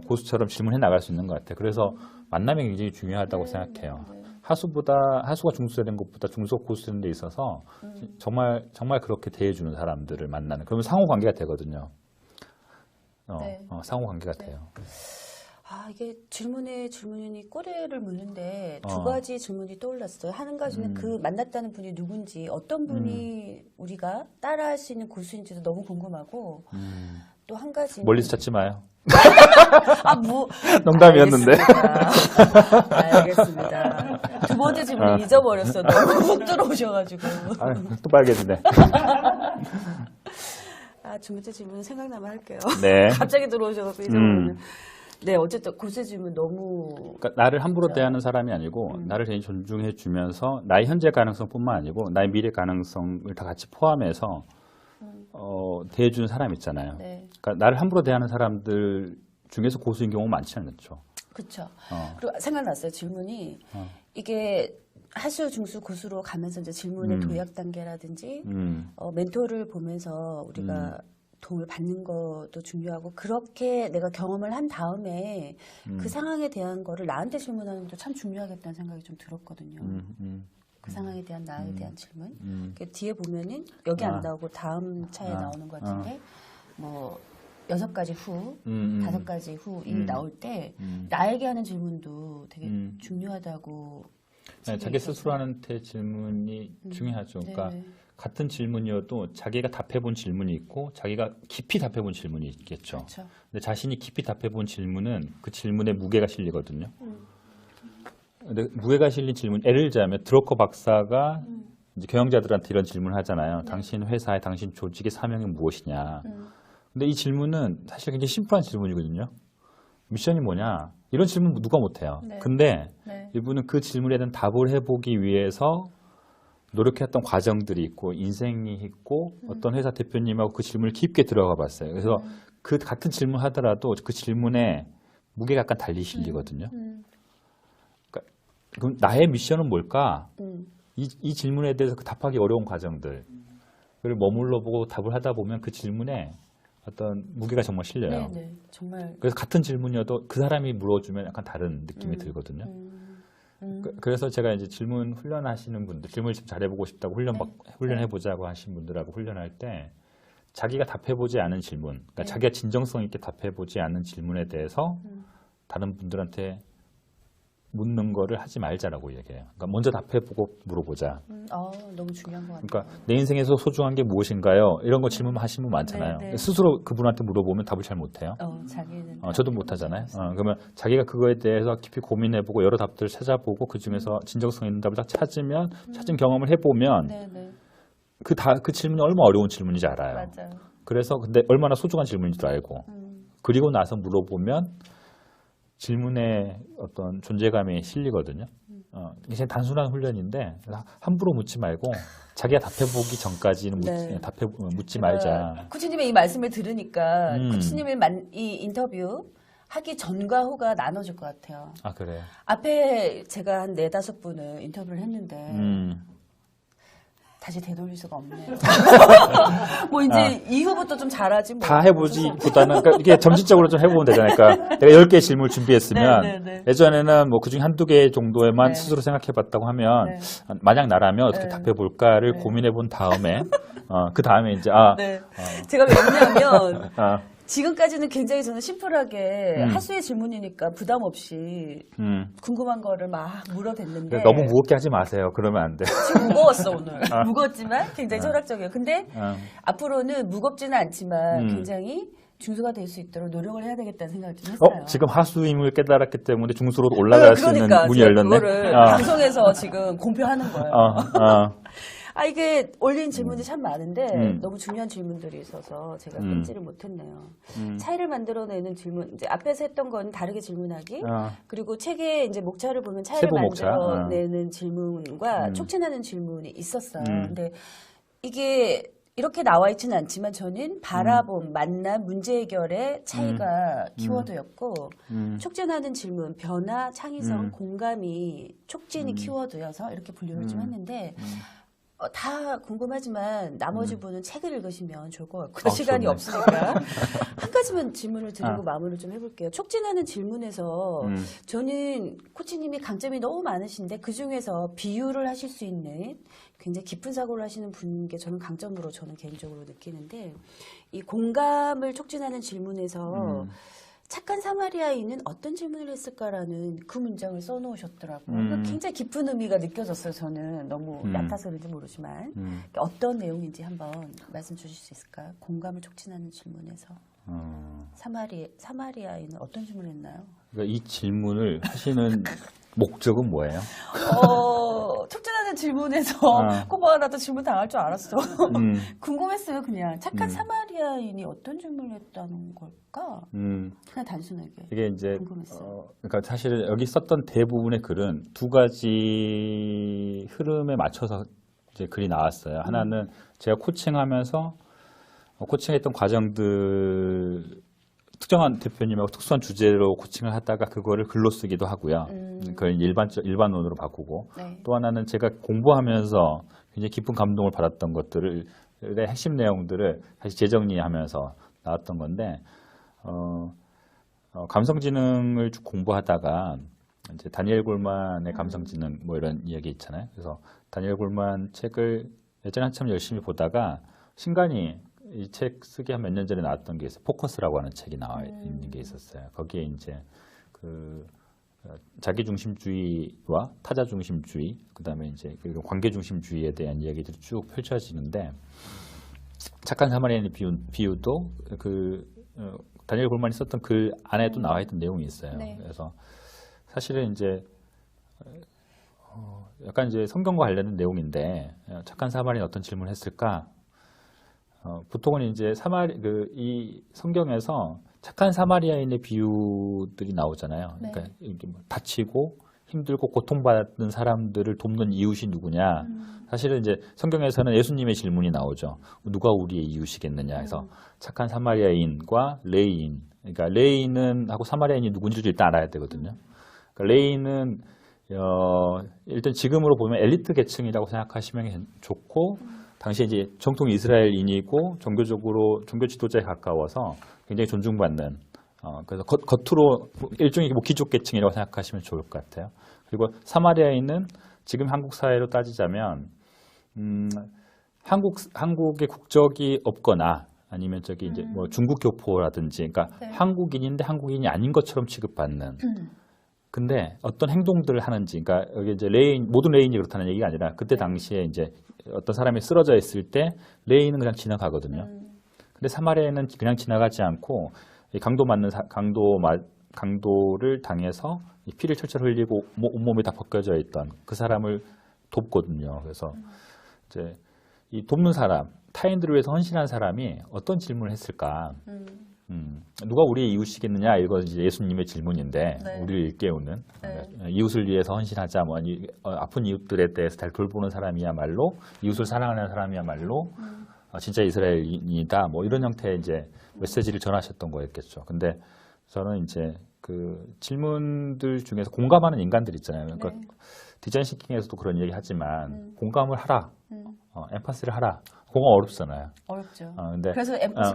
고수처럼 질문해 나갈 수 있는 것 같아요. 그래서 만남이 굉장히 중요하다고 생각해요. 하수가 중수되는 것보다 중수가 고수되는 데 있어서 정말 그렇게 대해주는 사람들을 만나는 그러면 상호 관계가 되거든요. 네. 상호 관계가 돼요. 이게 질문이 꼬리를 무는데 두 가지 질문이 떠올랐어요. 한 가지는 그 만났다는 분이 누군지, 어떤 분이 우리가 따라할 수 있는 고수인지도 너무 궁금하고, 또 한 가지는 멀리서 찾지 마요. 농담이었는데. 알겠습니다. 두 번째 질문 잊어버렸어. 너무 훅 들어오셔가지고. 또 빨개지네. 두 번째 질문 생각나면 할게요. 네. 갑자기 들어오셔가지고 잊어버렸네. 네, 어쨌든 고수의 질문 너무. 그러니까 나를 함부로 대하는 사람이 아니고 나를 굉장히 존중해 주면서 나의 현재 가능성뿐만 아니고 나의 미래 가능성을 다 같이 포함해서 대해주는 사람 있잖아요. 네. 그러니까 나를 함부로 대하는 사람들 중에서 고수인 경우가 많지는 않죠. 그렇죠. 그리고 생각났어요. 질문이 이게 하수, 중수, 고수로 가면서 이제 질문의 도약 단계라든지 멘토를 보면서 우리가 도움을 받는 것도 중요하고 그렇게 내가 경험을 한 다음에 그 상황에 대한 거를 나한테 질문하는 것도 참 중요하겠다는 생각이 좀 들었거든요. 그 상황에 대한 나에 대한 질문. 뒤에 보면은 여기 안 나오고 다음 차에 나오는 것 같은데 뭐 6가지 후, 5가지 후이 나올 때 나에게 하는 질문도 되게 중요하다고 네, 자기 스스로 하는 질문이 중요하죠. 그러니까 네. 같은 질문이어도 자기가 답해본 질문이 있고 자기가 깊이 답해본 질문이 있겠죠. 그렇죠. 근데 자신이 깊이 답해본 질문은 그 질문에 무게가 실리거든요. 근데 무게가 실린 질문, 예를 들자면 드러커 박사가 이제 경영자들한테 이런 질문을 하잖아요. 당신 회사의, 당신 조직의 사명이 무엇이냐. 근데 이 질문은 사실 굉장히 심플한 질문이거든요. 미션이 뭐냐? 이런 질문 누가 못해요. 네. 근데 네. 이분은 그 질문에 대한 답을 해보기 위해서 노력했던 과정들이 있고 인생이 있고 어떤 회사 대표님하고 그 질문을 깊게 들어가 봤어요. 그래서 그 같은 질문 하더라도 그 질문에 무게가 약간 달리 실리거든요. 그러니까 그럼 나의 미션은 뭘까? 이 질문에 대해서 그 답하기 어려운 과정들 을 머물러 보고 답을 하다 보면 그 질문에 어떤 무게가 정말 실려요. 네, 네. 정말 그래서 같은 질문이어도 그 사람이 물어주면 약간 다른 느낌이 들거든요. 그래서 제가 이제 질문 훈련하시는 분들, 질문을 좀 잘해보고 싶다고 훈련해보자고 하신 분들하고 훈련할 때 자기가 답해보지 않은 질문, 그러니까 자기가 진정성 있게 답해보지 않은 질문에 대해서 다른 분들한테 묻는 거를 하지 말자라고 얘기해요. 그러니까 먼저 답해보고 물어보자. 너무 중요한 것 같아요. 그러니까 내 인생에서 소중한 게 무엇인가요? 이런 거 질문하시는 분 많잖아요. 네, 네. 스스로 그분한테 물어보면 답을 잘 못해요. 자기는 저도 못하잖아요. 그러면 자기가 그거에 대해서 깊이 고민해보고 여러 답들을 찾아보고 그 중에서 진정성 있는 답을 딱 찾은 경험을 해보면 네, 네. 그 질문이 얼마나 어려운 질문인지 알아요. 맞아요. 그래서 근데 얼마나 소중한 질문인지도 알고 그리고 나서 물어보면 질문에 어떤 존재감이 실리거든요. 이게 단순한 훈련인데 함부로 묻지 말고 자기가 답해보기 전까지는 네. 묻지 말자. 코치님의 이 말씀을 들으니까 음. 코치님의 이 인터뷰 하기 전과 후가 나눠질 것 같아요. 아 그래요? 앞에 제가 한 4-5분을 인터뷰를 했는데 다시 되돌릴 수가 없네요. 뭐 이제 이후부터 좀 잘하지 뭐. 다 해보지보다는 그러니까 이게 점진적으로 좀 해보면 되잖아요. 그러니까 내가 10개의 질문을 준비했으면 네, 네, 네. 예전에는 뭐 그중 한두 개 정도에만 네. 스스로 생각해봤다고 하면 네. 만약 나라면 어떻게 네. 답해볼까를 네. 고민해본 다음에 그 다음에 이제 네. 제가 왜냐하면 아, 지금까지는 굉장히 저는 심플하게 하수의 질문이니까 부담 없이 궁금한 거를 막 물어댔는데 너무 무겁게 하지 마세요. 그러면 안 돼. 지금 무거웠어 오늘. 무거웠지만 굉장히 철학적이에요. 근데 어. 앞으로는 무겁지는 않지만 굉장히 중수가 될 수 있도록 노력을 해야 되겠다는 생각을 좀 했어요. 지금 하수임을 깨달았기 때문에 중수로 올라갈 수 있는 그러니까 문이 제가 열렸네. 그거를 방송에서 지금 공표하는 거예요. 이게 올린 질문이 참 많은데 너무 중요한 질문들이 있어서 제가 끊지를 못했네요. 차이를 만들어내는 질문, 이제 앞에서 했던 건 다르게 질문하기, 그리고 책에 이제 목차를 보면 차이를 세부 목차. 만들어내는 질문과 촉진하는 질문이 있었어요. 근데 이게 이렇게 나와 있지는 않지만 저는 바라봄, 만남, 문제 해결의 차이가 키워드였고 촉진하는 질문, 변화, 창의성, 공감이 촉진이 키워드여서 이렇게 분류를 좀 했는데 다 궁금하지만 나머지 분은 책을 읽으시면 좋을 것 같고 시간이 좋네. 없으니까 한 가지만 질문을 드리고 마무리를 좀 해볼게요. 촉진하는 질문에서 저는 코치님이 강점이 너무 많으신데 그중에서 비유를 하실 수 있는 굉장히 깊은 사고를 하시는 분께 저는 강점으로 저는 개인적으로 느끼는데 이 공감을 촉진하는 질문에서 착한 사마리아인은 어떤 질문을 했을까라는 그 문장을 써놓으셨더라고요. 굉장히 깊은 의미가 느껴졌어요. 저는 너무 얕아서 그런지 모르지만 어떤 내용인지 한번 말씀 주실 수 있을까요? 공감을 촉진하는 질문에서 사마리아인은 어떤 질문을 했나요? 그러니까 이 질문을 하시는 목적은 뭐예요? 촉진하는 질문에서 꼭 하나도 질문 당할 줄 알았어. 궁금했어요. 그냥 착한 사마리아인이 어떤 질문을 했다는 걸까? 그냥 단순하게. 이게 이제 궁금했어요. 그러니까 사실 여기 썼던 대부분의 글은 두 가지 흐름에 맞춰서 이제 글이 나왔어요. 하나는 제가 코칭하면서 코칭했던 과정들 특정한 대표님하고 특수한 주제로 코칭을 하다가 그거를 글로 쓰기도 하고요. 그걸 일반론으로 바꾸고 네. 또 하나는 제가 공부하면서 굉장히 깊은 감동을 받았던 것들을 핵심 내용들을 다시 재정리하면서 나왔던 건데 감성지능을 쭉 공부하다가 이제 다니엘 골만의 감성지능 뭐 이런 이야기 있잖아요. 그래서 다니엘 골만 책을 예전에 한참 열심히 보다가 신간이 이 책 쓰기 한 몇 년 전에 나왔던 게 있어요. 포커스라고 하는 책이 나와 있는 게 있었어요. 거기에 이제 그 자기중심주의와 타자중심주의, 그다음에 이제 관계중심주의에 대한 이야기들이 쭉 펼쳐지는데 착한 사마리아인의 비유도 다니엘 골만이 썼던 글 안에도 나와 있던 내용이 있어요. 네. 그래서 사실은 이제 약간 이제 성경과 관련된 내용인데 착한 사마리아인 어떤 질문을 했을까? 보통은 이제 이 성경에서 착한 사마리아인의 비유들이 나오잖아요. 네. 그러니까 이게 뭐 다치고 힘들고 고통받는 사람들을 돕는 이웃이 누구냐? 사실은 이제 성경에서는 예수님의 질문이 나오죠. 누가 우리의 이웃이겠느냐 해서 착한 사마리아인과 레이인. 그러니까 레이인은 하고 사마리아인이 누군지를 일단 알아야 되거든요. 그러니까 레이인은 일단 지금으로 보면 엘리트 계층이라고 생각하시면 좋고 당시에 이제 정통 이스라엘인이고 종교적으로 종교 지도자에 가까워서 굉장히 존중받는 그래서 겉으로 일종의 뭐 귀족 계층이라고 생각하시면 좋을 것 같아요. 그리고 사마리아인은 지금 한국 사회로 따지자면 한국의 국적이 없거나 아니면 저기 이제 뭐 중국 교포라든지 그러니까 네. 한국인인데 한국인이 아닌 것처럼 취급받는. 근데 어떤 행동들을 하는지, 그러니까 여기 이제 모든 레인이 그렇다는 얘기가 아니라 그때 당시에 이제 어떤 사람이 쓰러져 있을 때 레인은 그냥 지나가거든요. 근데 사마리아인은 그냥 지나가지 않고 이 강도를 당해서 이 피를 철철 흘리고 온몸이 다 벗겨져 있던 그 사람을 돕거든요. 그래서 이제 이 돕는 사람, 타인들을 위해서 헌신한 사람이 어떤 질문을 했을까? 누가 우리의 이웃이겠느냐? 이건 이제 예수님의 질문인데 네. 우리를 일깨우는 네. 이웃을 위해서 헌신하자. 뭐 아픈 이웃들에 대해서 잘 돌보는 사람이야말로 이웃을 사랑하는 사람이야말로 진짜 이스라엘인이다. 뭐 이런 형태의 이제 메시지를 전하셨던 거였겠죠. 근데 저는 이제 그 질문들 중에서 공감하는 인간들 있잖아요. 그러니까 네. 디자인 싱킹에서도 그런 얘기 하지만 공감을 하라. 엠파시를 하라. 공감 어렵잖아요. 어렵죠. 근데 그래서 엠파시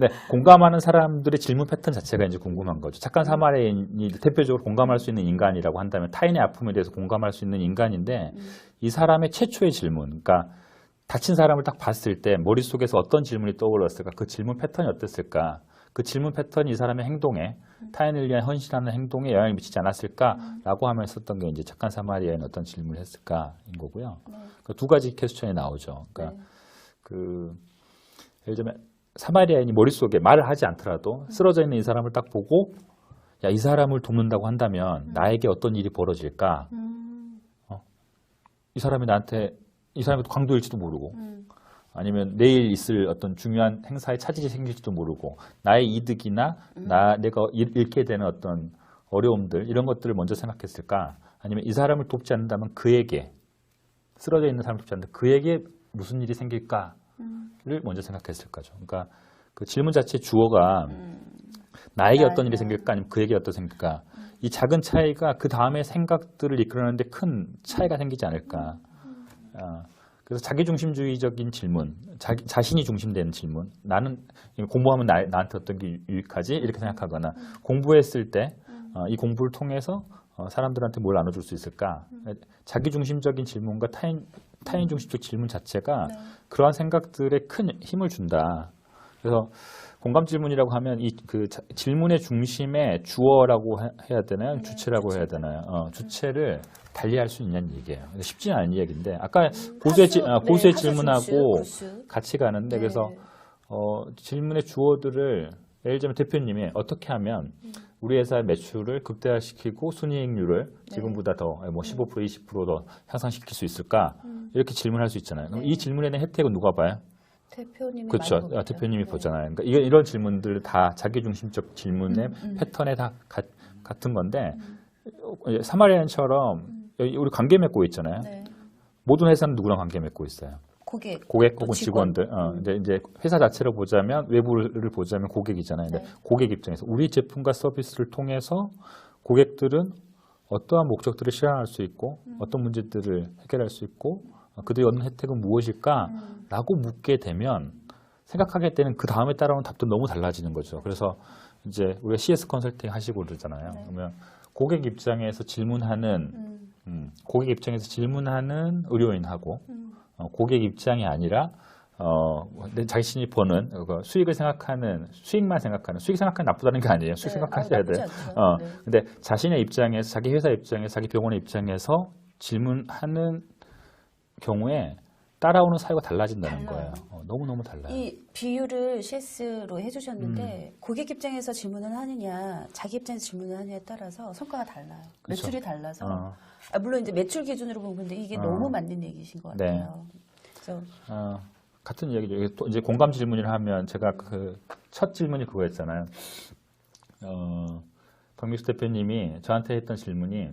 네, 공감하는 사람들의 질문 패턴 자체가 이제 궁금한 거죠. 착한 사마리아인이 대표적으로 공감할 수 있는 인간이라고 한다면 타인의 아픔에 대해서 공감할 수 있는 인간인데 이 사람의 최초의 질문, 그러니까 다친 사람을 딱 봤을 때 머릿속에서 어떤 질문이 떠올랐을까? 그 질문 패턴이 어땠을까? 그 질문 패턴이 이 사람의 행동에 타인을 위한 헌신하는 행동에 영향을 미치지 않았을까라고 하면서 썼던 게 이제 착한 사마리아인 어떤 질문을 했을까인 거고요. 네. 그 두 가지 퀘스천이 나오죠. 그러니까 네. 예를 들면 사마리아인이 머릿속에 말을 하지 않더라도 쓰러져 있는 이 사람을 딱 보고 야, 이 사람을 돕는다고 한다면 나에게 어떤 일이 벌어질까? 이 사람이 광도일지도 모르고 아니면 내일 있을 어떤 중요한 행사에 차질이 생길지도 모르고 나의 이득이나 내가 잃게 되는 어떤 어려움들 이런 것들을 먼저 생각했을까? 아니면 이 사람을 돕지 않는다면 그에게 쓰러져 있는 사람을 돕지 않는다 그에게 무슨 일이 생길까를 먼저 생각했을까죠. 그러니까 그 질문 자체의 주어가 나에게 어떤 일이 생길까 아니면 그에게 어떤 생길까 이 작은 차이가 그 다음에 생각들을 이끌어내는데 큰 차이가 생기지 않을까. 그래서 자기중심주의적인 질문, 자신이 중심되는 질문, 나는 공부하면 나한테 어떤 게 유익하지? 이렇게 생각하거나 공부했을 때 이 공부를 통해서 사람들한테 뭘 나눠줄 수 있을까? 자기중심적인 질문과 타인중심적 질문 자체가 그러한 생각들에 큰 힘을 준다. 그래서 공감 질문이라고 하면 질문의 중심에 주어라고 해야 되나요? 주체라고 해야 되나요? 주체를 달리할 수 있냐는 얘기예요. 쉽지는 않은 이야기인데 아까 고수의 질문하고 같이 가는데 네. 그래서 질문의 주어들을 예를 들면 대표님이 어떻게 하면 우리 회사의 매출을 극대화시키고 순이익률을 지금보다 더 15% 20% 더 향상시킬 수 있을까? 이렇게 질문할 수 있잖아요. 그럼 이 질문에 대한 혜택은 누가 봐요? 대표님이 그렇죠. 많이 보겠죠. 대표님이 네. 보잖아요. 그러니까 이런 질문들 다 자기중심적 질문의 패턴에 다 같은 건데 사마리아인처럼 우리 관계 맺고 있잖아요. 네. 모든 회사는 누구랑 관계 맺고 있어요? 고객 혹은 직원들. 이제 회사 자체를 보자면 외부를 보자면 고객이잖아요. 근데 고객 입장에서 우리 제품과 서비스를 통해서 고객들은 어떠한 목적들을 실현할 수 있고 어떤 문제들을 해결할 수 있고 그들이 얻는 혜택은 무엇일까? 라고 묻게 되면 생각하게 되는 그 다음에 따라오는 답도 너무 달라지는 거죠. 그래서 이제 우리가 CS 컨설팅 하시고 그러잖아요. 네. 그러면 고객 입장에서 질문하는 고객 입장에서 질문하는 의료인하고 고객 입장이 아니라 자신이 버는 수익을 생각하는 수익만 생각하는 수익 생각하는 나쁘다는 게 아니에요. 수익 네. 생각하셔야 돼요. 네. 근데 자신의 입장에서 자기 회사 입장에서 자기 병원의 입장에서 질문하는 경우에 따라오는 사유가 달라진다는 달라요. 거예요. 너무너무 달라요. 이 비율을 CS로 해주셨는데 고객 입장에서 질문을 하느냐 자기 입장에서 질문을 하느냐에 따라서 성과가 달라요. 그쵸. 매출이 달라서 물론 이제 매출 기준으로 보면 근데 이게 너무 맞는 얘기신 것 네. 같아요. 그래서 같은 이야기죠. 이게 또 이제 공감 질문을 하면 제가 그 첫 질문이 그거였잖아요. 박미수 대표님이 저한테 했던 질문이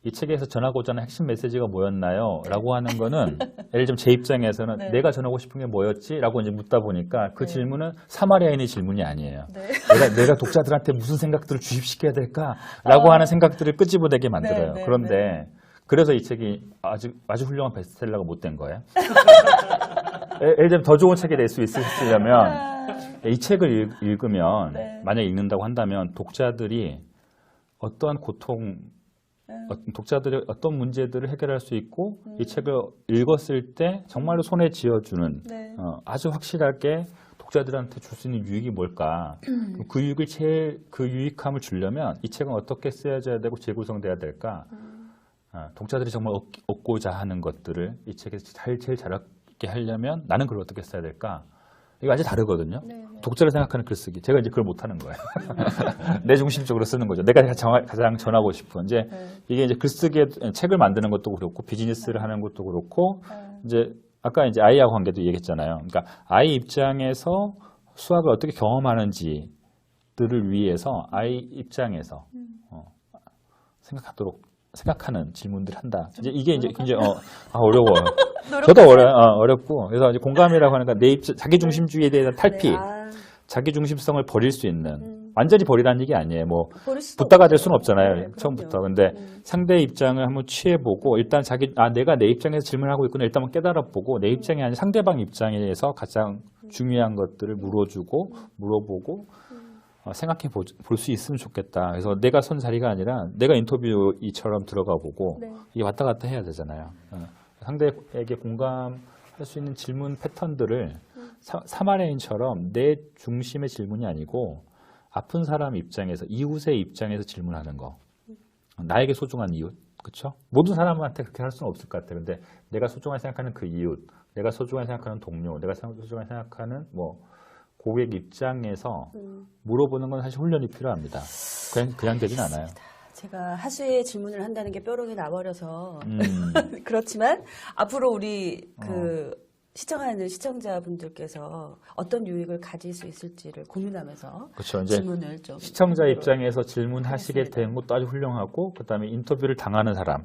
이 책에서 전하고자 하는 핵심 메시지가 뭐였나요? 라고 하는 거는 예를 들면 제 입장에서는 네. 내가 전하고 싶은 게 뭐였지? 라고 이제 묻다 보니까 그 네. 질문은 사마리아인의 질문이 아니에요. 네. 내가 독자들한테 무슨 생각들을 주입시켜야 될까? 라고 하는 생각들을 끄집어내게 만들어요. 네, 네, 그런데 네. 그래서 이 책이 아주 훌륭한 베스트셀러가 못 된 거예요. 예를 들면 더 좋은 책이 될 수 있으려면 이 책을 읽으면 네. 만약에 읽는다고 한다면 독자들이 어떠한 고통 독자들이 어떤 문제들을 해결할 수 있고 이 책을 읽었을 때 정말로 손에 쥐어주는 네. 아주 확실하게 독자들한테 줄 수 있는 유익이 뭘까? 그 유익함을 주려면 이 책은 어떻게 쓰여져야 되고 재구성돼야 될까? 독자들이 정말 얻고자 하는 것들을 이 책에서 제일 잘 얻게 하려면 나는 그걸 어떻게 써야 될까? 이거 아주 다르거든요. 네, 네. 독자를 생각하는 글쓰기. 제가 이제 그걸 못하는 거예요. 내 중심적으로 쓰는 거죠. 내가 가장 전하고 싶은. 이제 네. 이게 이제 글쓰기에 책을 만드는 것도 그렇고 비즈니스를 하는 것도 그렇고 이제 아까 이제 아이하고 관계도 얘기했잖아요. 그러니까 아이 입장에서 수학을 어떻게 경험하는지들을 위해서 아이 입장에서 생각하는 질문들을 한다. 이제 이게 이제 굉장히 어려워요. 저도 어렵고 그래서 이제 공감이라고 하는 건 자기 중심주의에 대한 탈피, 네. 자기 중심성을 버릴 수 있는 완전히 버리라는 얘기 아니에요. 뭐 버릴 수도 붓다가 될 없죠. 수는 없잖아요. 네, 처음부터. 그럼요. 근데 상대의 입장을 한번 취해보고 일단 내가 내 입장에서 질문하고 있구나 일단 한번 깨달아보고 내 입장이 아니라 상대방 입장에서 가장 중요한 것들을 물어보고 생각해 볼 수 있으면 좋겠다. 그래서 내가 선 자리가 아니라 내가 인터뷰이처럼 들어가 보고 네. 이게 왔다 갔다 해야 되잖아요. 상대에게 공감할 수 있는 질문 패턴들을 사마리아인처럼 내 중심의 질문이 아니고 아픈 사람 입장에서 이웃의 입장에서 질문하는 거. 나에게 소중한 이웃. 그렇죠? 모든 사람한테 그렇게 할 수는 없을 것 같아요. 근데 내가 소중하게 생각하는 그 이웃, 내가 소중하게 생각하는 동료, 내가 소중하게 생각하는 고객 입장에서 물어보는 건 사실 훈련이 필요합니다. 그냥 되진 않아요. 제가 하수의 질문을 한다는 게 뾰록이 나버려서 그렇지만 앞으로 우리 시청하는 시청자분들께서 어떤 유익을 가질 수 있을지를 고민하면서 그렇죠. 이제 질문을 좀 시청자 해보도록 입장에서 질문하시게 하겠습니다. 된 것도 아주 훌륭하고 그다음에 인터뷰를 당하는 사람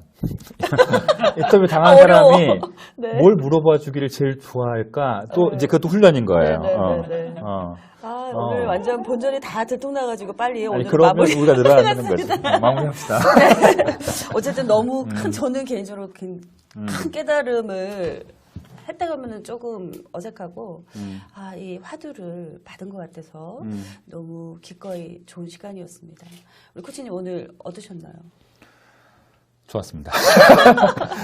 인터뷰 당한 사람이 네. 뭘 물어봐 주기를 제일 좋아할까 또 네. 이제 그것도 훈련인 거예요. 네. 오늘 완전 본전이 다 들통나가지고 빨리 오늘 그러면 마무리 우리가 늘어야 되는 거지. 마무리합시다. 어쨌든 너무 저는 개인적으로 큰 깨달음을 했다 가면은 조금 어색하고 이 화두를 받은 것 같아서 너무 기꺼이 좋은 시간이었습니다. 우리 코치님 오늘 어떠셨나요? 좋았습니다.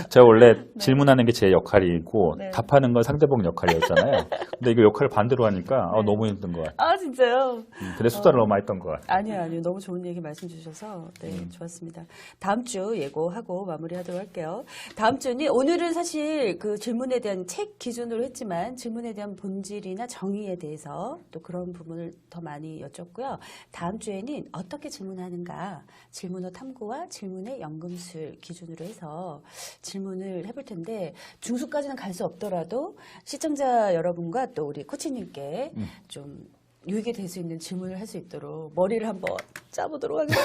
제가 원래 질문하는 게 제 역할이고 네. 답하는 건 상대방 역할이었잖아요. 근데 이거 역할을 반대로 하니까 네. 너무 힘든 것 같아요. 진짜요? 근데 숫자를 너무 많이 했던 것 같아요. 아니요. 너무 좋은 얘기 말씀 주셔서 좋았습니다. 다음 주 예고하고 마무리하도록 할게요. 다음 주는 오늘은 사실 그 질문에 대한 책 기준으로 했지만 질문에 대한 본질이나 정의에 대해서 또 그런 부분을 더 많이 여쭙고요. 다음 주에는 어떻게 질문하는가 질문어 탐구와 질문의 연금술 기준으로 해서 질문을 해볼 텐데 중수까지는 갈 수 없더라도 시청자 여러분과 또 우리 코치님께 좀 유익이 될 수 있는 질문을 할 수 있도록 머리를 한번 짜보도록 하겠습니다.